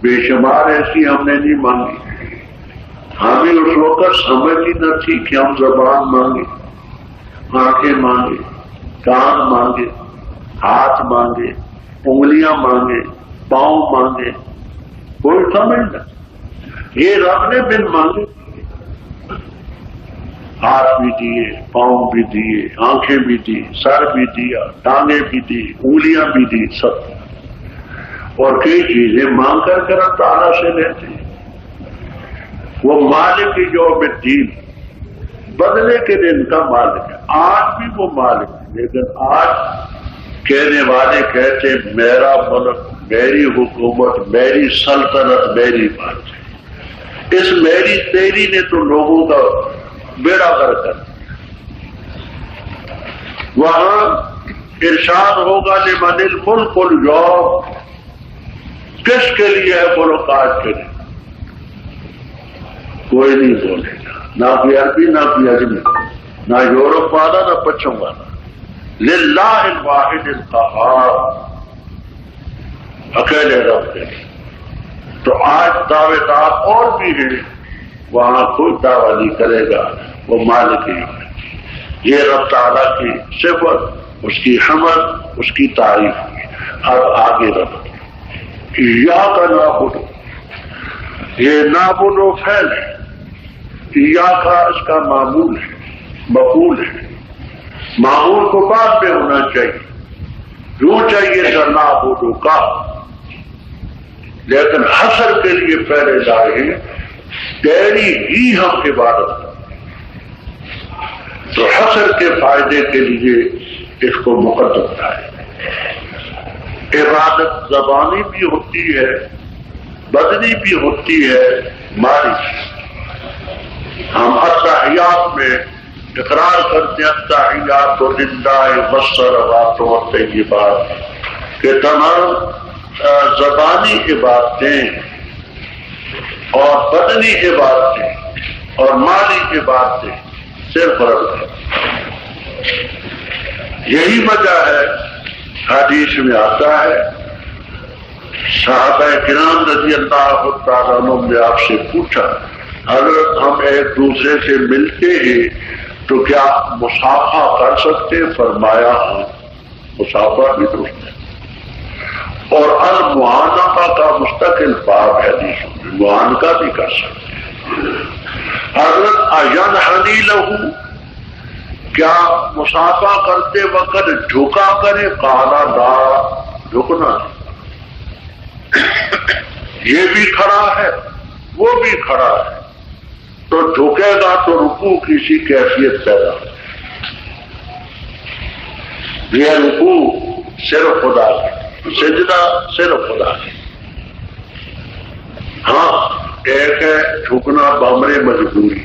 بے شمار ایسی ہم نے نہیں مانگی. ہمیں اس وقت سمجھ ہی نہ تھی کہ ہم زبان مانگے، آنکھیں مانگے، کان مانگے، ہاتھ مانگے، انگلیاں مانگے، پاؤں مانگے. کوئی سمجھ نہ. یہ رب نے بن مانگے. ہاتھ بھی دیے، پاؤں بھی دیے، آنکھیں بھی دی، سر بھی دیا، ٹانگیں بھی دی، انگلیاں بھی دی، سب. اور کئی چیزیں مانگ کر اللہ تعالیٰ سے لیتے ہیں. وہ مالک یوم الدین، بدلے کے دن کا مالک ہے. آج بھی وہ مالک ہے، لیکن آج کہنے والے کہتے میرا ملک، میری حکومت، میری سلطنت، میری بات. اس میری تیری نے تو لوگوں کا بیڑا غرق کر دیا. وہاں ارشاد ہوگا لمن الملک اليوم، کس کے لیے ہے ملک آج کے لیے؟ کوئی نہیں بولے گا، نہ کوئی عربی، نہ کوئی اجمی، نہ یورپ والا، نہ پچھم والا. للہ الواحد القہار، اکیلے رب کے. تو آج دعوے دار اور بھی ہیں، وہاں کوئی دعویٰ نہیں کرے گا، وہ مالک ہی ہے. یہ رب تعالیٰ کی صفت، اس کی حمد، اس کی تعریف ہوئی۔ اب آگے رب ایاک نعبد، یہ نعبد و فعل ہے، ایاک اس کا معمول ہے، مفعول ہے، معمول کو بعد میں ہونا چاہیے، یوں چاہیے تھا نعبد کا، لیکن حصر کے لیے پہلے لائے تیری ہی ہم عبادت کرتے، تو حصر کے فائدے کے لیے اس کو مقدم لائے۔ عبادت زبانی بھی ہوتی ہے، بدنی بھی ہوتی ہے، مالی بھی۔ ہم التحیات میں اقرار کرتے ہیں التحیات للہ والصلوات والطیبات، کہ تمام زبانی عبادتیں اور بدنی عبادتیں اور مالی عبادتیں صرف رب ہے۔ یہی وجہ ہے حدیث میں آتا ہے، صحابہ کرام رضی اللہ تعالیٰ عنہ نے آپ سے پوچھا، حضرت ہم ایک دوسرے سے ملتے ہیں تو کیا مصافحہ کر سکتے؟ فرمایا ہاں، مصافحہ بھی درست ہے، اور المعانقہ کا مستقل باب ہے، حدیث میں معانقہ بھی کر سکتے ہیں۔ حضرت اینحنی لہو، کیا مصافحہ کرتے وقت جھکا کرے؟ قالا لا، جھکنا یہ بھی کھڑا ہے وہ بھی کھڑا ہے، تو جھکے گا تو رکوع کسی کیفیت پیدا ہو۔ یہ رکوع صرف خدا کی، سجدہ صرف خدا کی۔ ہاں ایک ہے جھکنا بامر مجبوری،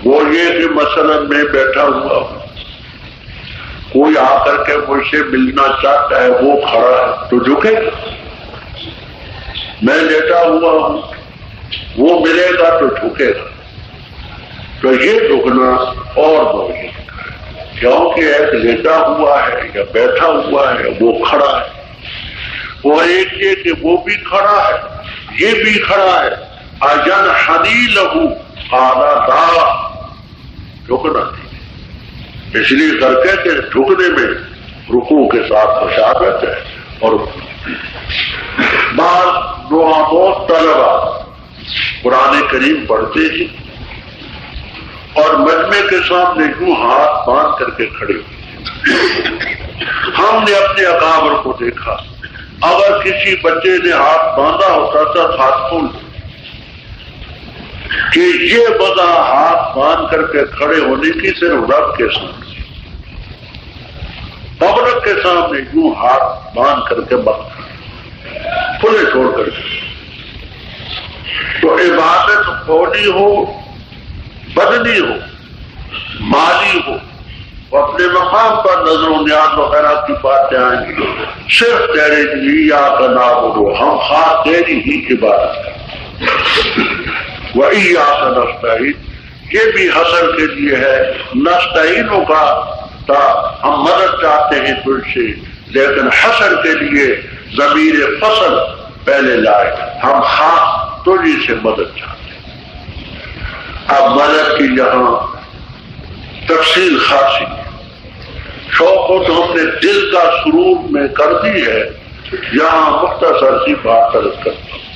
وہ یہ کہ مثلا میں بیٹھا ہوا ہوں، کوئی آ کر کے مجھ سے ملنا چاہتا ہے، وہ کھڑا ہے تو جھکے گا۔ میں لیٹا ہوا ہوں، وہ ملے گا تو جھکے گا۔ تو یہ جھکنا اور بولی، کیونکہ ایک لیٹا ہوا ہے یا بیٹھا ہوا ہے، وہ کھڑا ہے، اور ایک یہ کہ وہ بھی کھڑا ہے یہ بھی کھڑا ہے۔ اینحنی لہو قالا لا، جھکنا اس لیے کر کے کہ جھکنے میں رکوع کے ساتھ مشابہت ہے۔ اور بعض نوآموز طلبا قرآن کریم پڑھتے ہیں اور مجمع کے سامنے یوں ہاتھ باندھ کر کے کھڑے ہوئے۔ ہم نے اپنے اکابر کو دیکھا، اگر کسی بچے نے ہاتھ باندھا ہوتا تھا ہاتھ کھول کہ یہ وجہ ہاتھ باندھ کر کے کھڑے ہونے کی صرف رب کے سامنے، پبلک کے سامنے یوں ہاتھ باندھ کر کے مت کھلے چھوڑ کر کے۔ تو عبادت قولی ہو، بدنی ہو، مالی ہو، اپنے مقام پر نظر و نیاز وغیرہ کی باتیں آئیں گی، صرف تیرے لیے ایاک نعبد، ہم خاص تیری ہی عبادت کریں۔ وَإِيَّاكَ نَسْتَعِينُ، یہ بھی حسر کے لیے ہے، نستعینوں کا تا ہم مدد چاہتے ہیں تجھ سے، لیکن حسر کے لیے ضمیر فصل پہلے لائے، ہم خاص تجھی سے مدد چاہتے ہیں۔ اب مدد کی یہاں تفصیل خاصی ہے، شوق کو تو ہم نے دل کا سرور میں کر دی ہے، یہاں مختصر سی بات طلب کرتا ہوں۔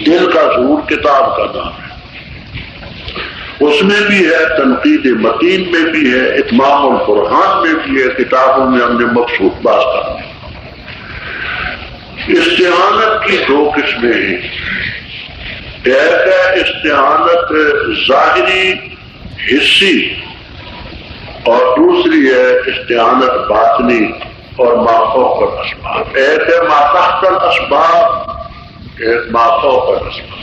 دل کا سرور کتاب کا نام ہے، اس میں بھی ہے، تنقید متین میں بھی ہے، اتمام القرآن میں بھی ہے، کتابوں میں ہم نے مقصود بات کرنے۔ استعانت کی دو قسمیں ہیں، ایک ہے استعانت ظاہری حصی اور دوسری ہے استعانت باطنی اور ما فوق الاسباب۔ ایک ہے ما تحت الاسباب، ایک ما فوق الاسباب،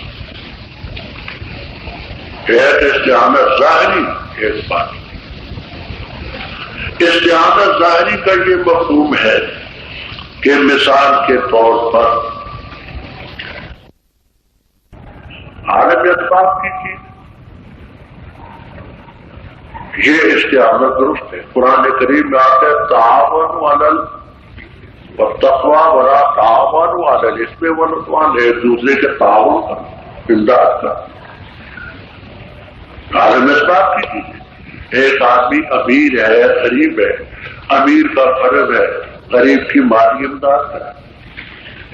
ایک استعانت ظاہری، ایک باطنی۔ استعانت ظاہری کا یہ مفہوم ہے کہ مثال کے طور پر عالم اسباب کی چیز، یہ استعانت درست ہے۔ قرآن کریم میں آتا ہے تعاونوا علی التقوی ولا تعاونوا علی الاثم والعدوان، ایک دوسرے کے تعاون کرنا، امداد کرنا، عالم اسباب کی چیز ہے۔ ایک آدمی امیر ہے، غریب ہے، امیر کا فرض ہے غریب کی مالی امداد کرے.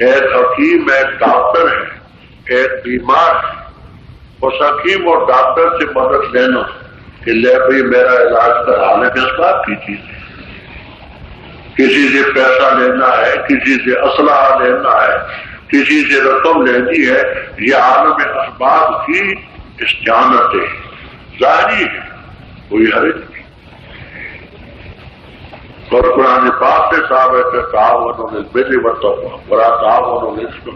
ایک حکیم ہے، ایک ڈاکٹر ہے، ایک بیمار ہے، اس حکیم اور ڈاکٹر سے مدد لینا کہ لے بھائی میرا علاج کرا لے، اس بات کی چیز ہے. کسی سے پیسہ لینا ہے، کسی سے اسلحہ لینا ہے، کسی سے رقم لینی ہے، یہ عالم اسباب کی استعانت ہے، ظاہری ہے، کوئی حرج نہیں. اور قرآن پاک سے ثابت ہے تعاونوا علی البر والتقوی ولا تعاونوا علی الاثم.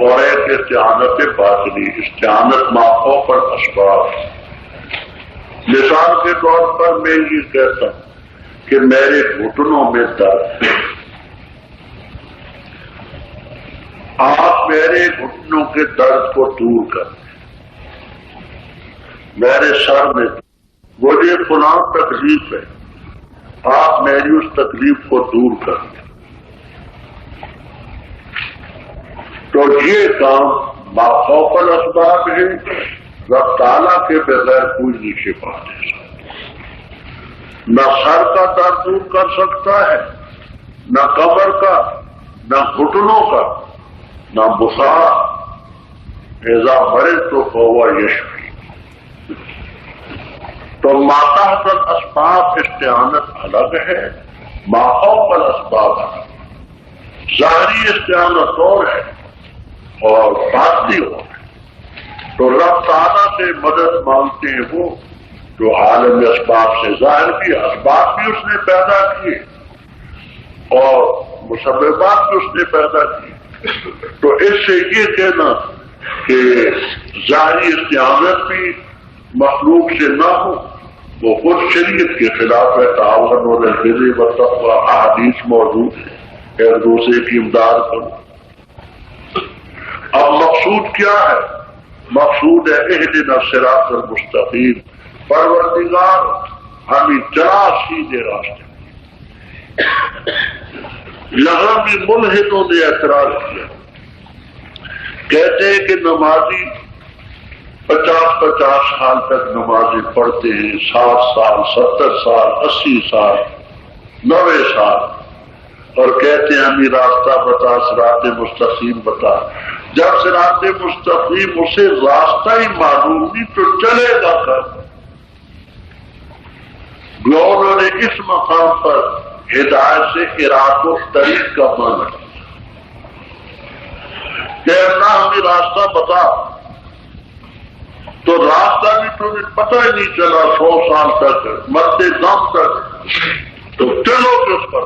اور ایک استعانت باطنی، استعانت ما فوق الاسباب. مثال کے طور پر میں یہ کہتا ہوں کہ میرے گھٹنوں میں درد، آپ میرے گھٹنوں کے درد کو دور کر دیں. میرے سر میں مجھے فلاں تکلیف ہے، آپ میری اس تکلیف کو دور کر دیں. تو یہ کام ما فوق الاسباب ہے. رب تعالیٰ کے بغیر کوئی نہیں شفا دے سکتا. نہ سر کا درد دور کر سکتا ہے، نہ کمر کا، نہ گھٹنوں کا، نہ بخار. اذا مرض تو فہو یشفی. تو ما تحت الاسباب استعانت الگ ہے، ما فوق الاسباب الگ. ظاہری استعانت اور ہے اور باطنی اور ہے. تو رب تعالیٰ سے مدد مانگتے ہیں وہ جو عالم اسباب سے ظاہر بھی، اسباب بھی اس نے پیدا کیے اور مسببات بھی اس نے پیدا کیے. تو اس سے یہ کہنا کہ ظاہری استعانت بھی مخلوق سے نہ ہو وہ خود شریعت کے خلاف ہے. تعاونوا علی البر والتقوی احادیث موجود ہے، ایک دوسرے کی امداد کرو. اب مقصود کیا ہے؟ مقصود ہے اہدنا الصراط المستقیم. پروردگار ہمیں چلا سیدھے راستے. یہاں بھی ملحدوں نے اعتراض کیا، کہتے ہیں کہ نمازی 50 سال تک نمازیں پڑھتے ہیں، 60 سال، 70 سال، 80 سال، 90 سال، اور کہتے ہیں ہمیں راستہ بتا، صراط مستقیم بتا. جب صراط مستقیم اسے راستہ ہی معلوم نہیں تو چلے گا کب؟ انہوں نے اس مقام پر ہدایت سے اراق و طریق کا مانا کہ اللہ ہمیں راستہ بتا. تو راستہ بھی تمہیں پتہ ہی نہیں چلا 100 سال تک، مرتے دم تک، تو چلو کس پر.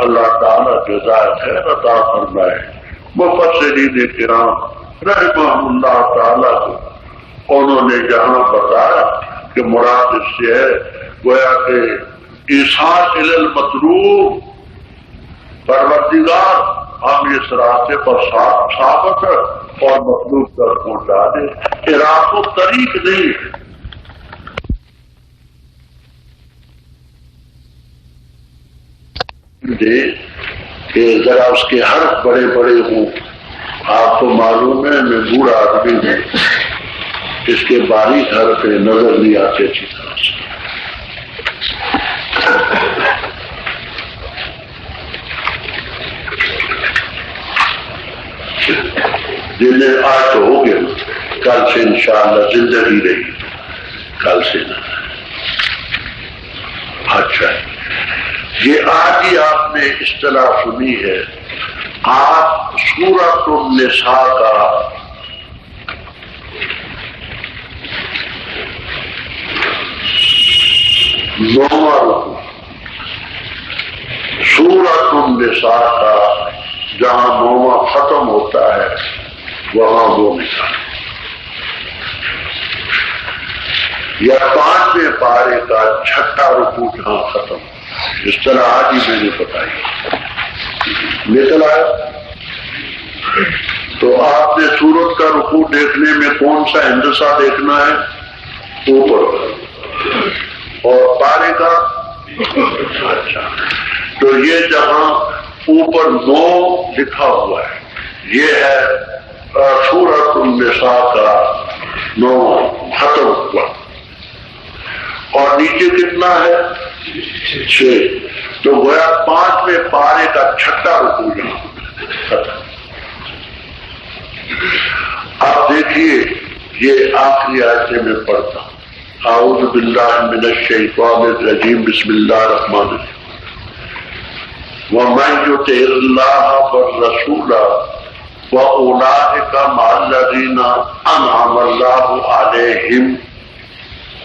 اللہ تعالیٰ جزائے خیر عطا فرمائے. مفسرین کرام رحمہم اللہ تعالیٰ کو انہوں نے جہاں بتایا کہ مراد اس سے ہے گویا کہ ایصال الی المطلوب، پروردگار ہم اس راستے پر ثابت ہے اور مطلوب تک پہنچا دے. اراق و طریق نہیں ہے. کہ ذرا اس کے حرف بڑے بڑے ہوں. آپ کو معلوم ہے میں بوڑھا آدمی ہوں، اس کے باریک حرف نظر نہیں آتے اچھی طرح سے. جنہیں آج تو ہو گئے، کل سے انشاءاللہ زندگی رہی، کل سے نہ. اچھا، یہ آج ہی آپ نے اصطلاح سنی ہے. آپ سورۃ النساء کا سورۃ النساء کا جہاں نوما ختم ہوتا ہے وہاں وہ نکال، یا 5ویں پارے کا 6واں رکوع جہاں ختم. اس طرح آج ہی میں نے بتائی نکل آیا. تو آپ نے سورت کا رکوع دیکھنے میں کون سا ہندسہ دیکھنا ہے؟ اوپر. اور پارے کا اچھا، تو یہ جہاں اوپر 9 لکھا ہوا ہے یہ ہے سورۃ النساء کا 9 ختم ہوا. اور نیچے کتنا ہے 6، تو گویا 5ویں پارے کا 6واں رکوع یہاں۔ اب دیکھیے یہ آخری آیت میں پڑھتا ہوں، اعوذ باللہ من الشیطان الرجیم، بسم اللہ الرحمن الرحیم، وَمَن يُطِعِ اللَّهَ وَالرَّسُولَ وَأُولَٰئِكَ مَعَ الَّذِينَ أَنْعَمَ اللَّهُ عَلَيْهِمْ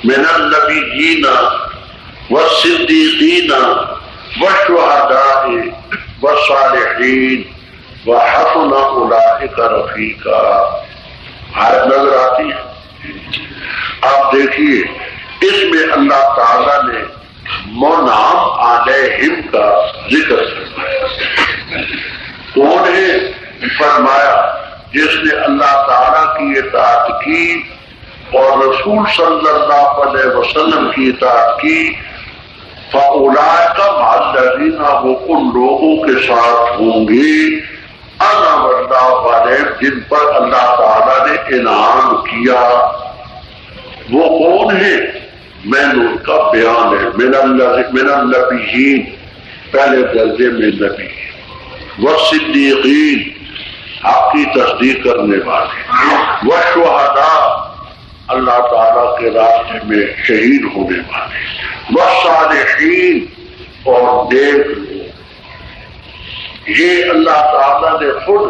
مِنَ النَّبِيِّينَ وَالصِّدِّيقِينَ وَالشُّهَدَاءِ وَالصَّالِحِينَ وَحَسُنَ أُولَٰئِكَ رَفِیقًا۔ آیت نظر آتی ہے؟ آپ دیکھیے اس میں اللہ تعالی نے منعم علیہم کا ذکر فرمایا۔ کون ہے؟ فرمایا جس نے اللہ تعالی کی اطاعت کی اور رسول صلی اللہ علیہ وسلم کی اطاعت کی، فَأُولَٰئِکَ مَعَ الَّذِینَ، وہ ان لوگوں کے ساتھ ہوں گے انعم اللہ علیہم جن پر اللہ تعالی نے انعام کیا۔ وہ کون ہے؟ میں نے ان کا بیان ہے، من النبیین، پہلے درجے میں نبی، والصدیقین، حق کی تصدیق کرنے والے، والشہداء، اللہ تعالیٰ کے راستے میں شہید ہونے والے، والصالحین، اور نیک لوگ۔ یہ اللہ تعالیٰ نے خود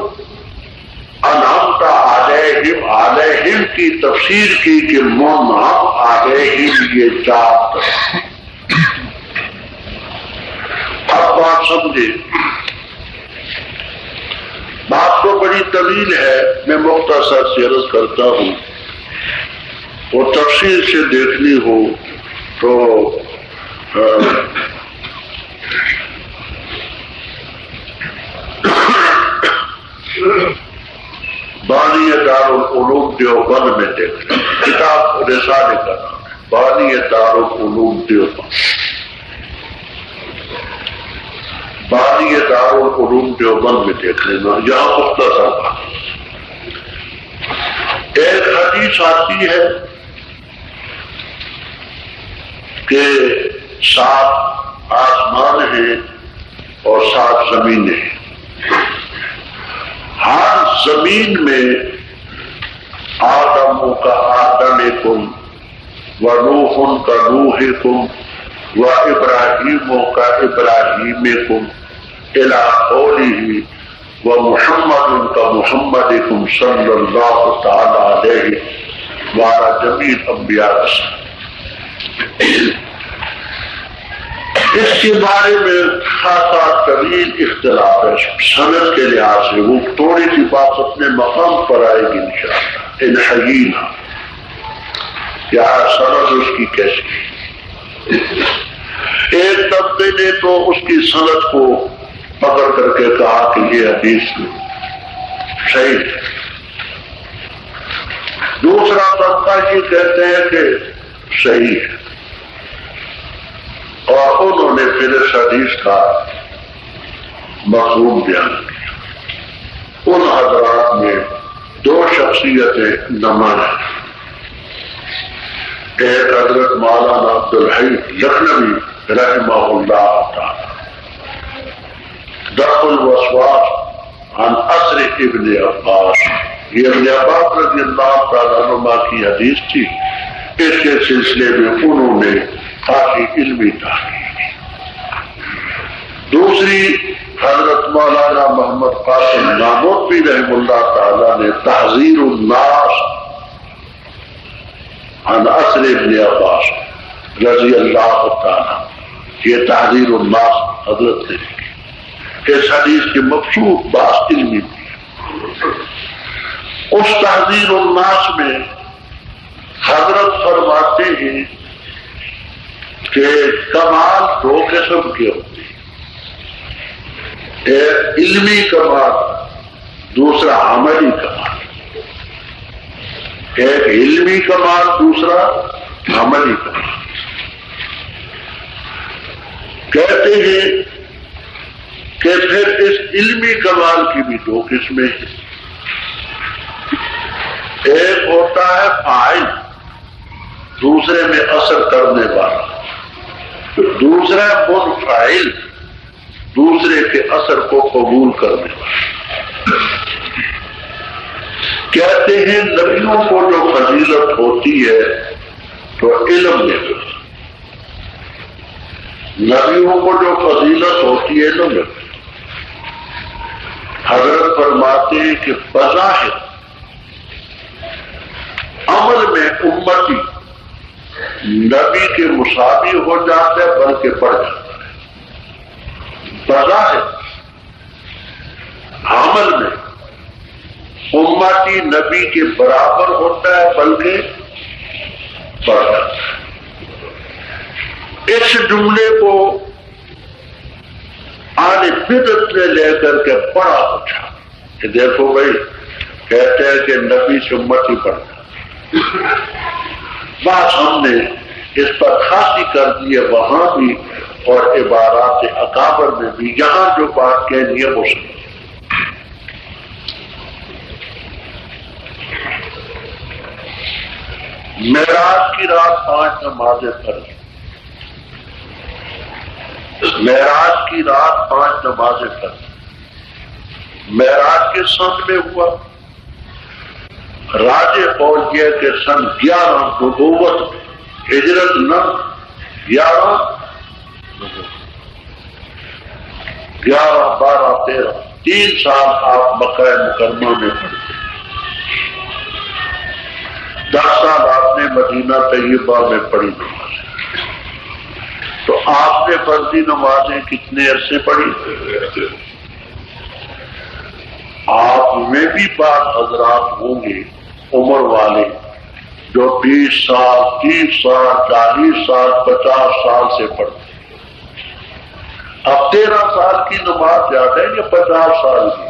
انعمت علیہم، علیہم کی تفسیر کی کہ منعم علیہم یہ 4 طرح۔ اب بات سمجھے، بات تو بڑی طویل ہے، میں مختصر سے عرض کرتا ہوں، اور تفصیل سے دیکھنی ہو تو بانی دارالعلوم دیوبند میں دیکھ لیں، کتاب رسالے کا نام ہے، بانی دارالعلوم دیوبند، بانی دارالعلوم دیوبند میں دیکھ لینا، یہاں مختصر بات۔ ایک حدیث آتی ہے کہ 7 آسمان ہیں اور 7 زمینیں ہیں، ہر زمین میں آدم کا آدمکم و نوح کا نوحکم و ابراہیم کا ابراہیمکم الی قولہ و محمد کا محمدکم صلی اللہ تعالی علیہ وعلی جمیع الانبیاء۔ اس کے بارے میں خاصا طویل اختلاف ہے سند کے لحاظ سے، وہ تھوڑی سی بات اپنے مقام پر آئے گی انشاءاللہ، ان حیینا کیا سند اس کی کیسی۔ ایک طبقے نے تو اس کی سند کو پکڑ کر کے کہا کہ یہ حدیث صحیح ہے، دوسرا طبقہ یہ کہتے ہیں کہ صحیح ہے، اور انہوں نے پھر اس حدیث کا مفہوم بیان کیا۔ ان حضرات میں 2 شخصیتیں نمایاں ہیں، ایک حضرت مولانا عبد الحی لکھنوی رحمہ اللہ تعالی، دفع الوسواس عن اثر ابن عباس، یہ ابن عباس رضی اللہ تعالیٰ عنہ کی حدیث تھی، اس کے سلسلے میں انہوں نے خاصی علمی تحقیق کی۔ دوسری حضرت مولانا محمد قاسم نانوتوی رحم اللہ تعالیٰ نے تحذیر الناس عن اثر ابن عباس رضی اللہ تعالیٰ، یہ تحذیر الناس حضرت نے لکھی، اس حدیث کی مبسوط بات علمی تھی۔ اس تحذیر الناس میں حضرت فرماتے ہیں کہ کمال 2 قسم کے ہوتے ہیں، ایک علمی کمال، دوسرا عملی کمال، ایک علمی کمال، دوسرا عملی کمال۔ کہتے ہیں کہ پھر اس علمی کمال کی بھی 2 قسمیں ہیں، ایک ہوتا ہے فاعل، دوسرے میں اثر کرنے والا، تو دوسرا منفعل، دوسرے کے اثر کو قبول کرنے والا۔ کہتے ہیں نبیوں کو جو فضیلت ہوتی ہے تو علم میں ہوتی ہے، نبیوں کو جو فضیلت ہوتی ہے علم میں۔ حضرت فرماتے ہیں کہ بظاہر عمل میں امتی نبی کے مشابہ ہو جاتا ہے بلکہ بڑھ جاتا ہے۔ بظاہر عمل میں امتی نبی کے برابر ہوتا ہے بلکہ بڑھ جاتا ہے۔ اس جملے کو آج بدعت نے لے کر کے بڑا اٹھا کہ دیکھو بھائی، کہتے ہیں کہ نبی سے امتی بڑھ جاتا۔ بات ہم نے اس پر خاصی کر دی ہے وہاں بھی اور عبارات اکابر میں بھی، یہاں جو بات کہنی ہے وہ سمجھ۔ معراج کی رات 5 نمازیں فرض، معراج کی رات 5 نمازیں فرض۔ معراج کے سن میں ہوا، راجے قول یہ کہ سن 11 نبوت، ہجرت 11 11 12 13 3 سال آپ مکہ مکرمہ میں پڑھتے، 10 سال آپ نے مدینہ طیبہ میں پڑھی نمازیں۔ تو آپ نے فرضی نمازیں کتنے عرصے پڑھی؟ آپ میں بھی بعض حضرات ہوں گے عمر والے جو 20 سال 30 سال 40 سال 50 سال سے پڑھتے۔ اب 13 سال کی نماز زیادہ ہے یا 50 سال کی؟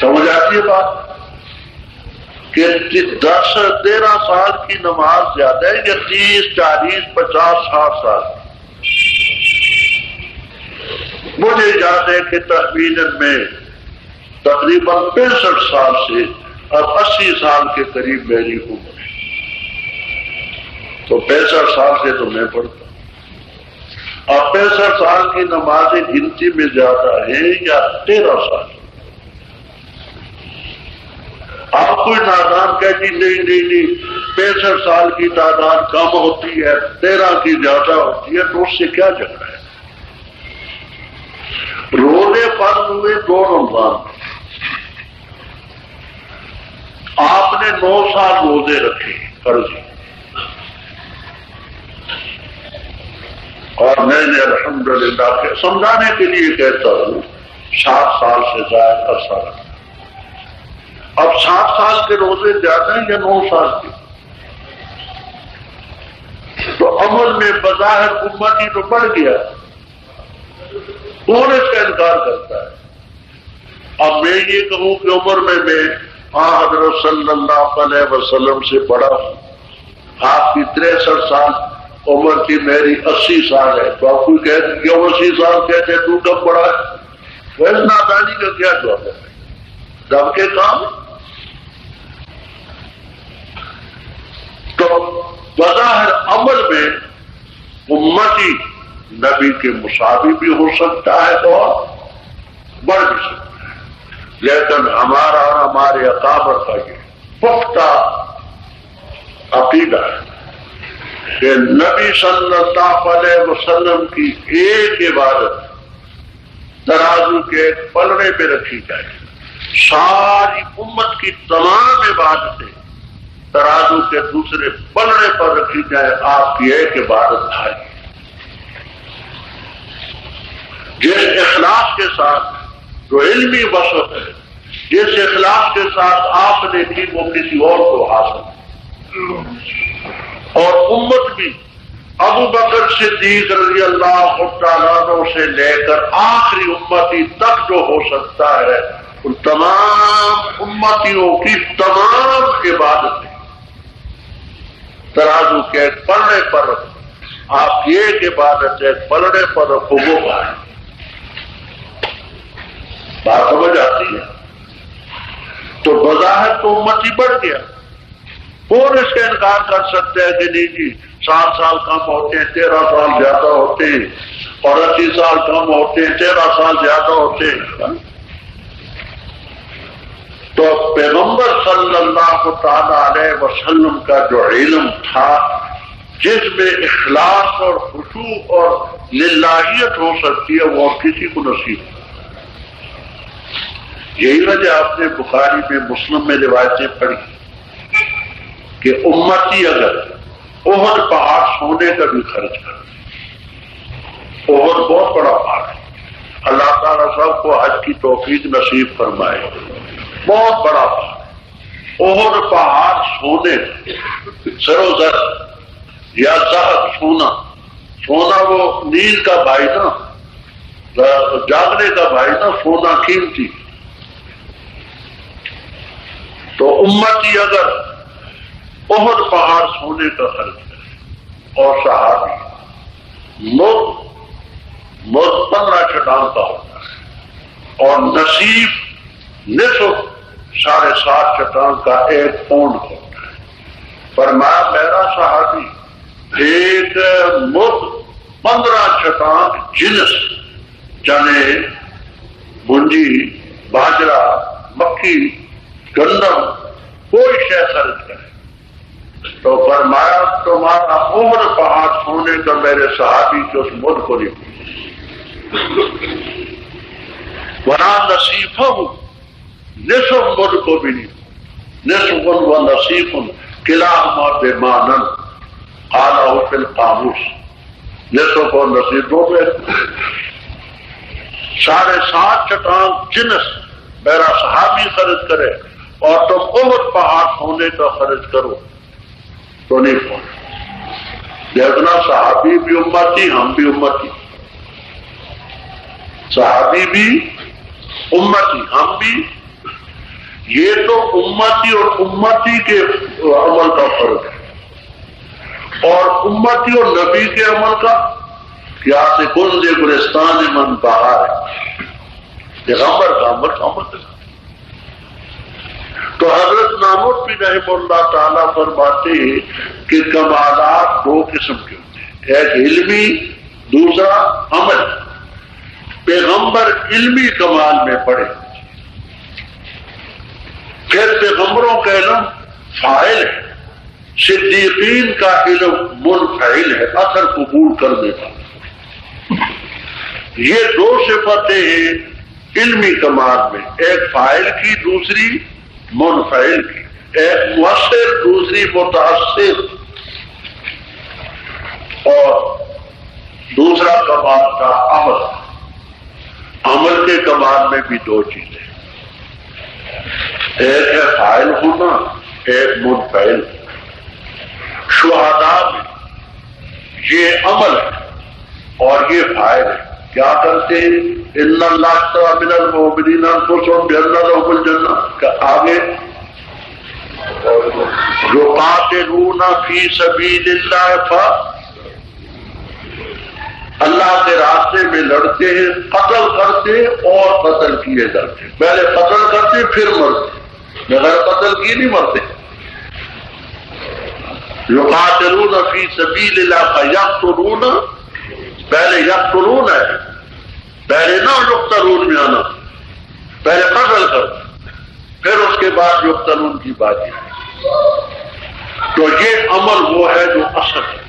سمجھ آتی ہے بات کہ 13 سال کی نماز زیادہ ہے یا 30 40 50 60 سال؟ مجھے یاد ہے کہ تحویل میں تقریباً 65 سال سے اب 80 سال کے قریب میری عمر ہے، تو 65 سال سے تو میں پڑھتا ہوں۔ اب 65 سال کی نمازیں گنتی میں زیادہ ہیں یا 13 سال؟ آپ کوئی نادان کہتی نہیں 65 سال کی تعداد کم ہوتی ہے 13 کی زیادہ ہوتی ہے، تو اس سے کیا جھگڑا ہے؟ روزے فرض ہوئے 2 رمضان، آپ نے 9 سال روزے رکھے فرضی، اور میں نے الحمدللہ سمجھانے کے لیے کہتا ہوں 7 سال سے زائد عرصہ رکھا۔ اب 7 سال کے روزے زیادہ ہیں یا 9 سال کے؟ تو عمل میں بظاہر امتی تو بڑھ گیا، کون اس کا انکار کرتا ہے؟ اب میں یہ کہوں کہ عمر میں حضرت صلی اللہ علیہ وسلم سے بڑا ہوں، آپ کی 63 سال عمر کی، میری 80 سال ہے، تو آپ کوئی کہتے کہ 80 سال کہتے تو کب بڑا ہے؟ ویسے نادانی کا کیا جواب ہے؟ دب کے کام۔ تو بظاہر عمل میں امتی نبی کے مشابہ بھی ہو سکتا ہے اور بڑھ بھی سکتا ہے، لیکن ہمارا اور ہمارے اکابر کا یہ پختہ عقیدہ ہے کہ نبی صلی اللہ علیہ وسلم کی ایک عبادت ترازو کے پلڑے پہ رکھی جائے، ساری امت کی تمام عبادتیں ترازو کے دوسرے پلڑے پر رکھی جائے، آپ کی ایک عبادت ہے۔ جس اخلاص کے ساتھ جو علمی وصف ہے، جس اخلاص کے ساتھ آپ نے کی وہ کسی اور کو حاصل، اور امت بھی ابو بکر صدیق رضی اللہ تعالیٰ عنہ سے لے کر آخری امتی تک جو ہو سکتا ہے، ان تمام امتیوں کی تمام عبادتیں ترازو کے پلڑے پر، آپ کی ایک عبادت ہے پلڑے پر رکھو وہ بات سمجھ آتی ہے۔ تو بظاہر تو امت ہی بڑھ گیا. کون اس کا انکار کر سکتا ہے کہ نہیں جی 7 سال کم ہوتے ہیں 13 سال زیادہ ہوتے ہیں اور 80 سال کم ہوتے ہیں 13 سال زیادہ ہوتے ہیں. تو پیغمبر صلی اللہ تعالی علیہ وسلم کا جو علم تھا جس میں اخلاص اور خشوع اور للہیت ہو سکتی ہے وہ کسی کو نصیب نہیں. یہی وجہ آپ نے بخاری میں مسلم میں روایتیں پڑھی کہ امتی اگر احد پہاڑ سونے کا بھی خرچ کر، احد بہت بڑا پہاڑ ہے، اللہ تعالیٰ سب کو حج کی توفیق نصیب فرمائے، بہت بڑا پہاڑ، احد پہاڑ سونے زر و زر یا زہر سونا، سونا وہ نیند کا بھائی نا، جاگنے کا بھائی نا، سونا قیمتی. تو امتی اگر احد پہاڑ سونے کا خرچ کرے اور صحابی مد 15 چٹان کا ہوتا ہے اور نصیب نصف 7.5 چٹان کا 1 پونڈ ہوتا ہے. فرمایا میرا صحابی ایک مد 15 چٹان جنس، چنے، بنجی، باجرہ، مکھی، گندم، کوئی شے خرچ کرے تو فرمایا تمہارا عمر پہاڑ سونے کا میرے صحابی کے اس مد کو نہیں ورنہ نصیفہ ہوں، نصف مد کو بھی نہیں. نصف و نصیف کلاہما بمانن قالہ فی القاموس. نصف و نصیف دو میں 7.5 چٹان جنس میرا صحابی خرچ کرے اور تم احد پہاڑ سونے کا خرچ کرو تو نہیں پہنچ. دیکھنا صحابی بھی امتی، ہم بھی امتی، صحابی بھی امتی، ہم بھی. یہ تو امتی اور امتی کے عمل کا فرق ہے اور امتی اور نبی کے عمل کا کیا سے گل گلستان من بہار ہے، پیغمبر کا عمل ہے. تو حضرت ناموت بھی رحمہ اللہ تعالیٰ فرماتے ہیں کہ کمالات 2 قسم کے ہوتے ہیں، ایک علمی، دوسرا عمل. پیغمبر علمی کمال میں پڑے، پھر پیغمبروں کا علم فاعل ہے، صدیقین کا علم منفعل ہے، اثر قبول کرنے کا. یہ 2 صفتیں ہیں علمی کمال میں، ایک فاعل کی، دوسری منفعل کی، ایک مؤثر، دوسری متاثر. اور دوسرا کمال کا عمل. عمل کے کمال میں بھی 2 چیزیں، ایک ہے فاعل ہونا، ایک منفعل. شہداء میں یہ عمل ہے اور یہ فاعل ہے. کیا کرتے ہیں؟ ان اللہ اشتری من المؤمنین انفسهم بان لهم الجنہ کا آگے یقاتلون فی سبیل اللہ اللہ کے راستے میں لڑتے ہیں، قتل کرتے اور قتل کیے جاتے ہیں. پہلے قتل کرتے پھر مرتے، بغیر قتل کیے نہیں مرتے. یقاتلون فی سبیل اللہ فیقتلون، پہلے یقتلون ہے، پہلے نہ یقتلون میں آنا، پہلے قتل کر پھر اس کے بعد یقتلون کی بات ہے. تو یہ عمل وہ ہے جو اصل ہے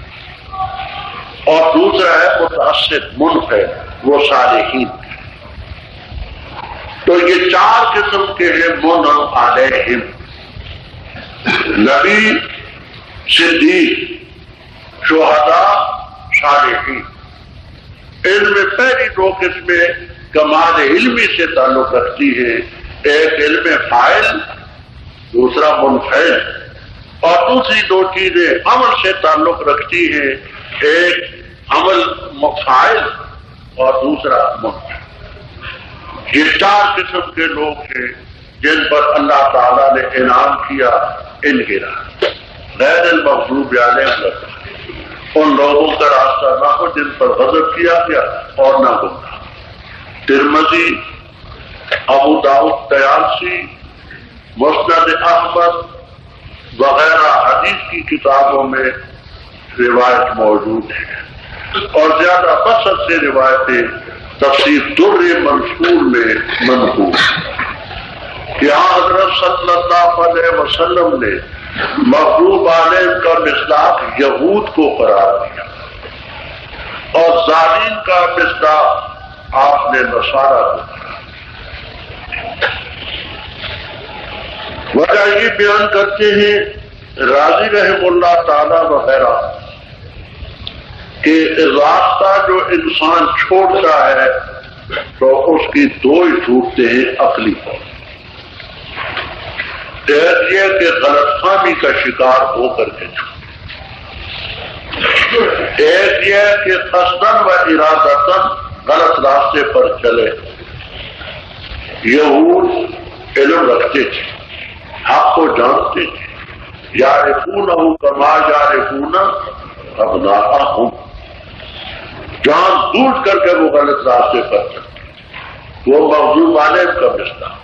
اور دوسرا ہے متاثر منفعل، وہ صالحین. تو یہ 4 قسم کے ہیں منعم علیہم، نبی، صدیق، شہداء، صالحین. ان میں پہلی 2 قسمیں کمال علمی سے تعلق رکھتی ہیں، ایک علم فاعل، دوسرا منفعل. اور دوسری 2 چیزیں عمل سے تعلق رکھتی ہیں، ایک عمل فاعل اور دوسرا منفعل. یہ 4 قسم کے لوگ ہیں جن پر اللہ تعالیٰ نے انعام کیا. ان کے راہ غیر المغضوب علیہم، ان لوگوں کا راستہ نہ ہو جن پر غضب کیا گیا اور نہ گمراہ. ترمذی، ابو داؤد طیالسی، مسند احمد وغیرہ حدیث کی کتابوں میں روایت موجود ہے، اور زیادہ بسط سے روایتیں تفسیر در منصور میں منقول کہ حضرت صلی اللہ علیہ وسلم نے مغضوب علیہم کا مصداق یہود کو قرار دیا اور ظالم کا مصداق آپ نے نصارہ کو قرار دیا۔ وجہ یہ بیان کرتے ہیں راضی رحم اللہ تعالی وغیرہ کہ راستہ جو انسان چھوڑتا ہے تو اس کی دو ہی ٹوٹتے ہیں عقلی طور، ایک یہ کہ غلط فہمی کا شکار ہو کر کے ایک یہ کہ قصداً و ارادتاً غلط راستے پر چلے۔ یہود علم رکھتے تھے، حق کو جانتے تھے، یعرفونہ کما یعرفون ابناءہم، جان بوجھ کر کے وہ غلط راستے پر چلتے، وہ مغضوب علیہم کا مصداق۔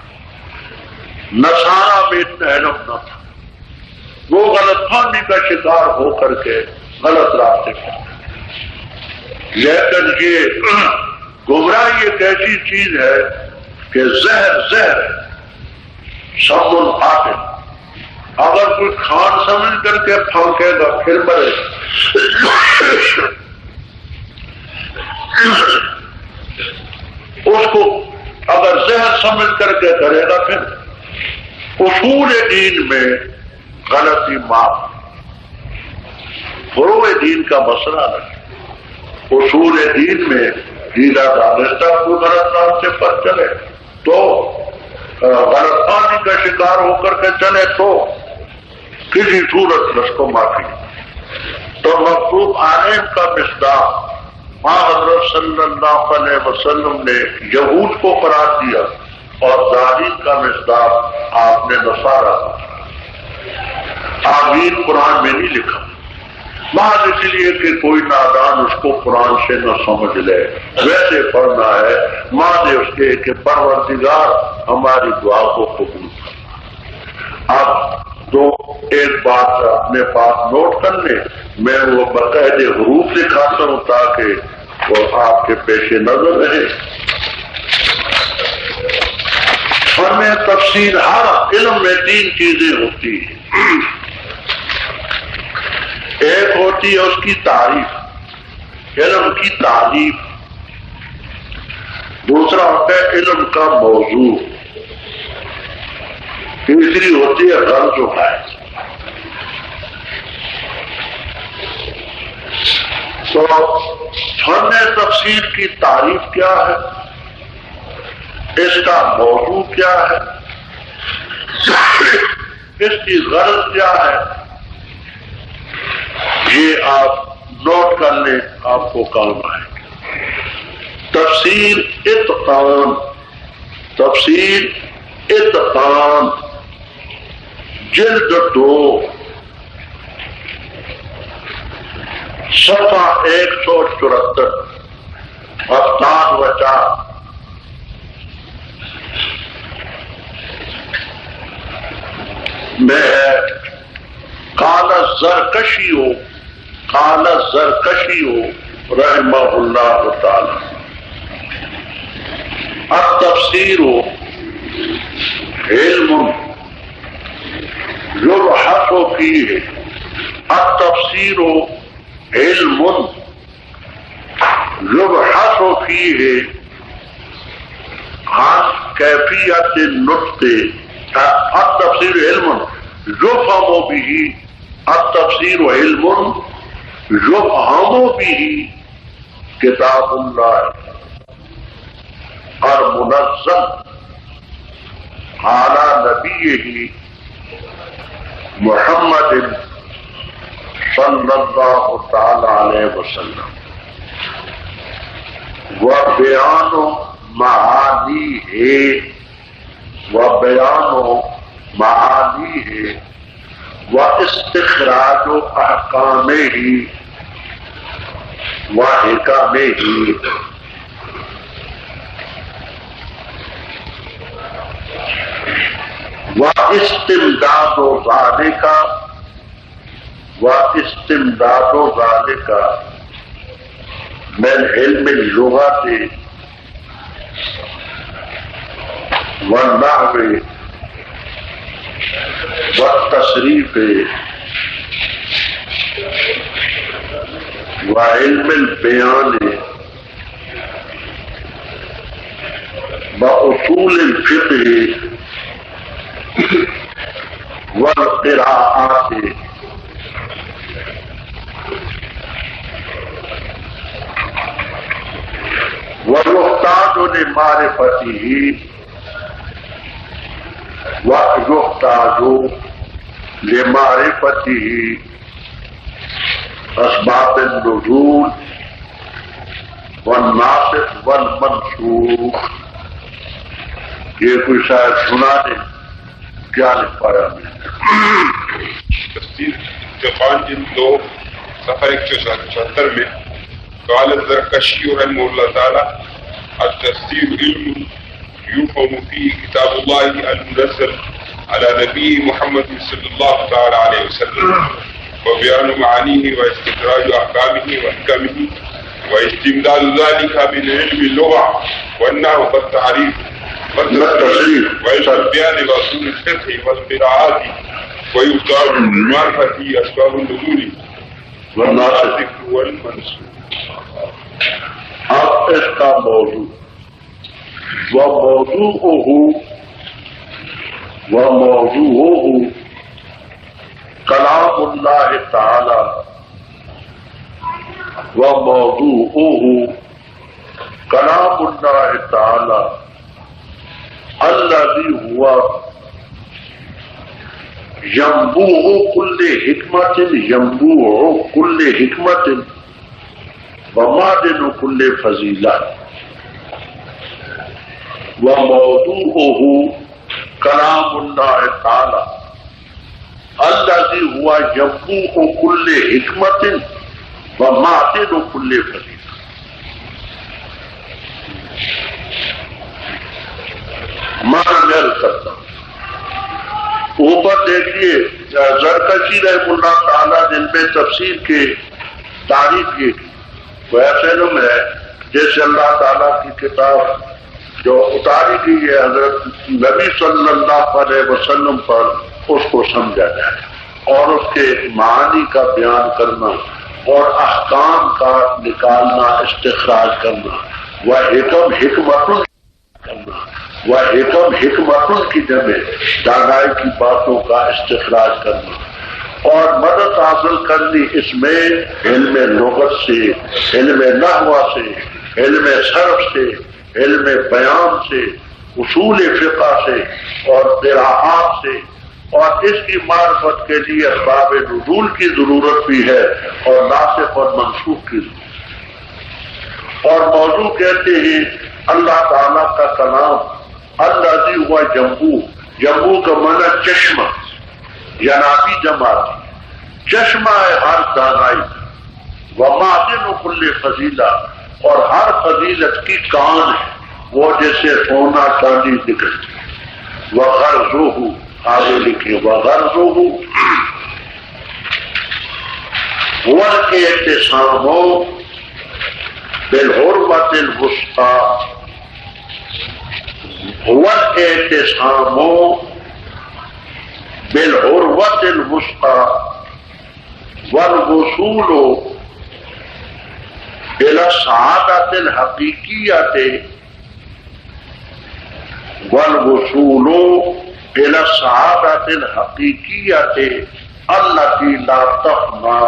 نصارہ میں اتنا علم نہ تھا، وہ غلط فہمی کا شکار ہو کر کے غلط راستے پر چلتے۔ لیکن یہ گمراہی ایک ایسی چیز ہے کہ زہر ہے، سب القاتل، اگر کوئی کھان سمجھ کر کے پھونکے گا پھر مرے اس کو اگر زہر سمجھ کر کے کرے گا پھر اصول دین میں غلطی معاف، فروع دین کا مسئلہ نہیں، اصول دین میں ڈھیلا دانستہ کوئی غلط راستے پر چلے تو غلط فہمی کا شکار ہو کر کے چلے تو کسی صورت اس کو معافی۔ تو مغضوب علیہم کا مصداق حضرت صلی اللہ علیہ وسلم نے یہود کو قرار دیا اور ظالم کا مصداق آپ نے نصارہ کو قرار۔ آمین قرآن میں نہیں لکھا، محض اس لیے کہ کوئی نادان اس کو قرآن سے نہ سمجھ لے، ویسے پڑھنا ہے مانے اس کے کہ پروردگار ہماری دعا کو قبول کرنا۔ اب تو ایک بات اپنے پاس نوٹ کر لیں، میں وہ باقاعدے حروف دکھاتا ہوں تاکہ وہ آپ کے پیش نظر رہے۔ ہمیں تفسیر ہر علم میں تین چیزیں ہوتی ہیں، ایک ہوتی ہے اس کی تعریف، علم کی تعریف، دوسرا ہوتا ہے علم کا موضوع، تیسری ہوتی ہے غرض و غائب۔ تو فن تفسیر کی تعریف کیا ہے، اس کا موضوع کیا ہے، اس کی غرض کیا ہے، یہ آپ نوٹ کر لیں، آپ کو کام آئے گا۔ تفسیر اتقان، تفسیر اتقان، جلد 2، صفحہ 174، افطان و 4۔ میں قال الزرکشی رحمہ اللہ تعالی، التفسیر علم یبحث فیہ، التفسیر علم یبحث فیہ عن کیفیت النطق، التفسیر علم یفهم به، التفسیر علم یفهم به کتاب اللہ المنزل علی نبیہ محمد صلی اللہ تعالی علیہ وسلم، وبیان معانیہ، وبیان معانیہ واستخراج احکامہ وحکمہ۔ واستمداد ذالک من علم اللغة والنحو والتصریف وعلم البیان واصول الفقہ والقراءات ويحتاج لمعرفته اسباب النزول والناسخ والمنسوخ. یہ کوئی شاید سنا نہیں کیا لکھ پایا میں. تفسیر جاپان جلد 2 صفحہ 174 میں قال الزرکشی رحمہ اللہ تعالی التفسیر علم يفهم فيه كتاب الله المنزل على نبي محمد صلى الله تعالى عليه وسلم وبيان معانيه واستخراج احكامه وحكمه واستمداد ذلك من علم اللغة والنحو والتعريف والتصريف وبيان اصول الفقه والقراءات ويختار معرفة اسباب النزول والناسخ والمنسوخ. اب اس کا موضوع وموضوعه کلام اللہ تعالی وموضوعه کلام اللہ تعالی الذي هو ينبوع كل حکمت ومعدن كل فضیلہ. وموضوعه کلام اللہ تعالی الذي هو ينبوع كل حکمت ومعدن كل فضیلہ. مانا میں کرتا ہوں اوپر دیکھیے زرکشی رحمہ اللہ تعالیٰ جن میں تفسیر کے تعریف کی وہ ایسے نم ہے جیسے اللہ تعالیٰ کی کتاب جو اتاری گئی ہے حضرت نبی صلی اللہ علیہ وسلم پر اس کو سمجھا جائے اور اس کے معانی کا بیان کرنا اور احکام کا نکالنا استخراج کرنا وہ حکمت کی جمع دانائی کی باتوں کا استخراج کرنا اور مدد حاصل کرنی اس میں علم لغت سے، علم نحو سے، علم صرف سے، علم بیان سے، اصول فقہ سے اور قراءات سے. اور اس کی معرفت کے لیے اسباب نزول کی ضرورت بھی ہے اور ناسخ اور منسوخ کی ضرورت. اور موضوع کہتے ہیں اللہ تعالیٰ کا کلام الذی ہوا جمبو کا معنی چشمہ ینابی جماعت چشمہ ہے ہر دانائی ومعدن کل فضیلہ اور ہر فضیلت کی کان ہے وہ جیسے سونا چاندی نکلتی. وغرضہ آگے لکھے وغرضہ هو الاعتصام بالحرمة الوسطى هو الاعتصام بالحرمة الوسطى والوصول إلى السعادة الحقيقية والوصول إلى السعادة الحقيقية التي لا تفنى.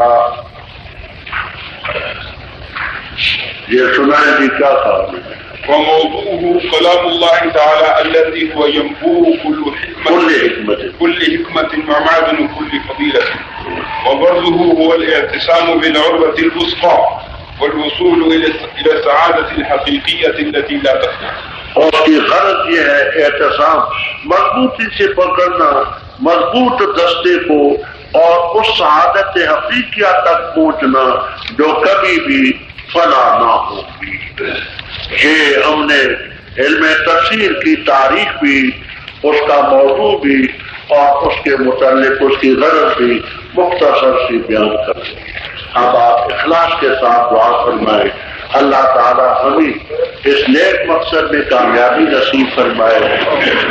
یہ سنائیں جی کیا تھا. وموضوعه كلام الله تعالى الذي هو ينبوع كل حكمة ومعدن كل فضيلة وبرزه هو الاعتصام بالعروة الوثقى والوصول إلى السعادة الحقيقية التي لا تفنى. اور کی غرض یہ ہے اعتصام مضبوطی سے پکڑنا مضبوط دستے کو اور اس سعادت حقیقیہ تک پہنچنا جو کبھی بھی فنا نہ ہوگی. یہ ہم نے علم تفسیر کی تاریخ بھی اس کا موضوع بھی اور اس کے متعلق اس کی غرض بھی مختصر سی بیان کر دیں۔ اب آپ اخلاص کے ساتھ دعا فرمائیں، اللہ تعالیٰ ہمیں اس نیک مقصد میں کامیابی نصیب فرمائے۔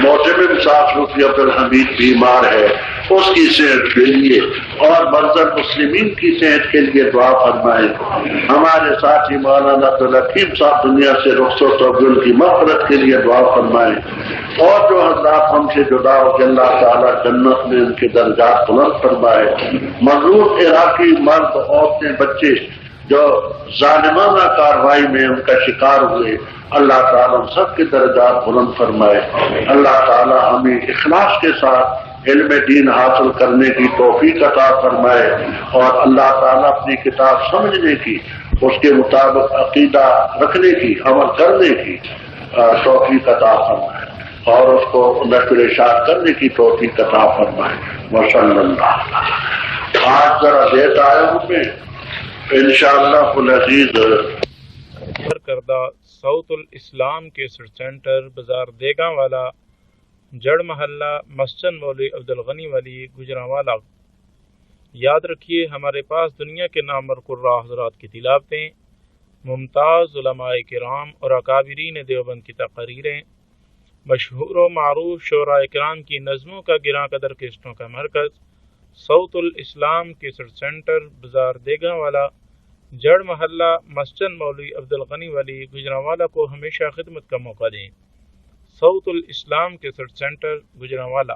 معتمم صاحب صوفی عبد الحمید بیمار ہے، اس کی صحت کے لیے اور مرضى المسلمین کی صحت کے لیے دعا فرمائے۔ ہمارے ساتھی مولانا عبدالحکیم صاحب دنیا سے رخصت ہو گئے، ان کی مغفرت کے لیے دعا فرمائے، اور جو حضرات ہم سے جدا ہو کے اللہ تعالیٰ جنت میں ان کے درجات بلند فرمائے۔ مظلوم عراقی مرد، عورتیں، بچے جو ظالمانہ کارروائی میں ان کا شکار ہوئے، اللہ تعالیٰ ہم سب کے درجات بلند فرمائے۔ اللہ تعالیٰ ہمیں اخلاص کے ساتھ علم دین حاصل کرنے کی توفیق عطا فرمائے، اور اللہ تعالیٰ اپنی کتاب سمجھنے کی، اس کے مطابق عقیدہ رکھنے کی، عمل کرنے کی توفیق عطا فرمائے، اور اس کو نشر و اشاعت کرنے کی توفیق عطا فرمائے۔ وصلی اللہ۔ آج ذرا لیٹ آیا ہوں میں، انشاءاللہ العزیز کردہ صوت الاسلام کے سینٹر بازار دیگاں والا، جڑ محلہ، مسجد مولوی عبدالغنی والی، گجرانوالہ۔ یاد رکھیے ہمارے پاس دنیا کے نامور قراء حضرات کی تلاوتیں، ممتاز علماء کرام اور اکابرین دیوبند کی تقریریں، مشہور و معروف شعراء کرام کی نظموں کا گراں قدر قسطوں کا مرکز، صوت الاسلام کیسٹ سینٹر بازار دیگاں والا، جڑ محلہ، مسجد مولوی عبدالغنی والی، گجرانوالہ کو ہمیشہ خدمت کا موقع دیں۔ صوت الاسلام کیسٹ سینٹر، گجرانوالہ۔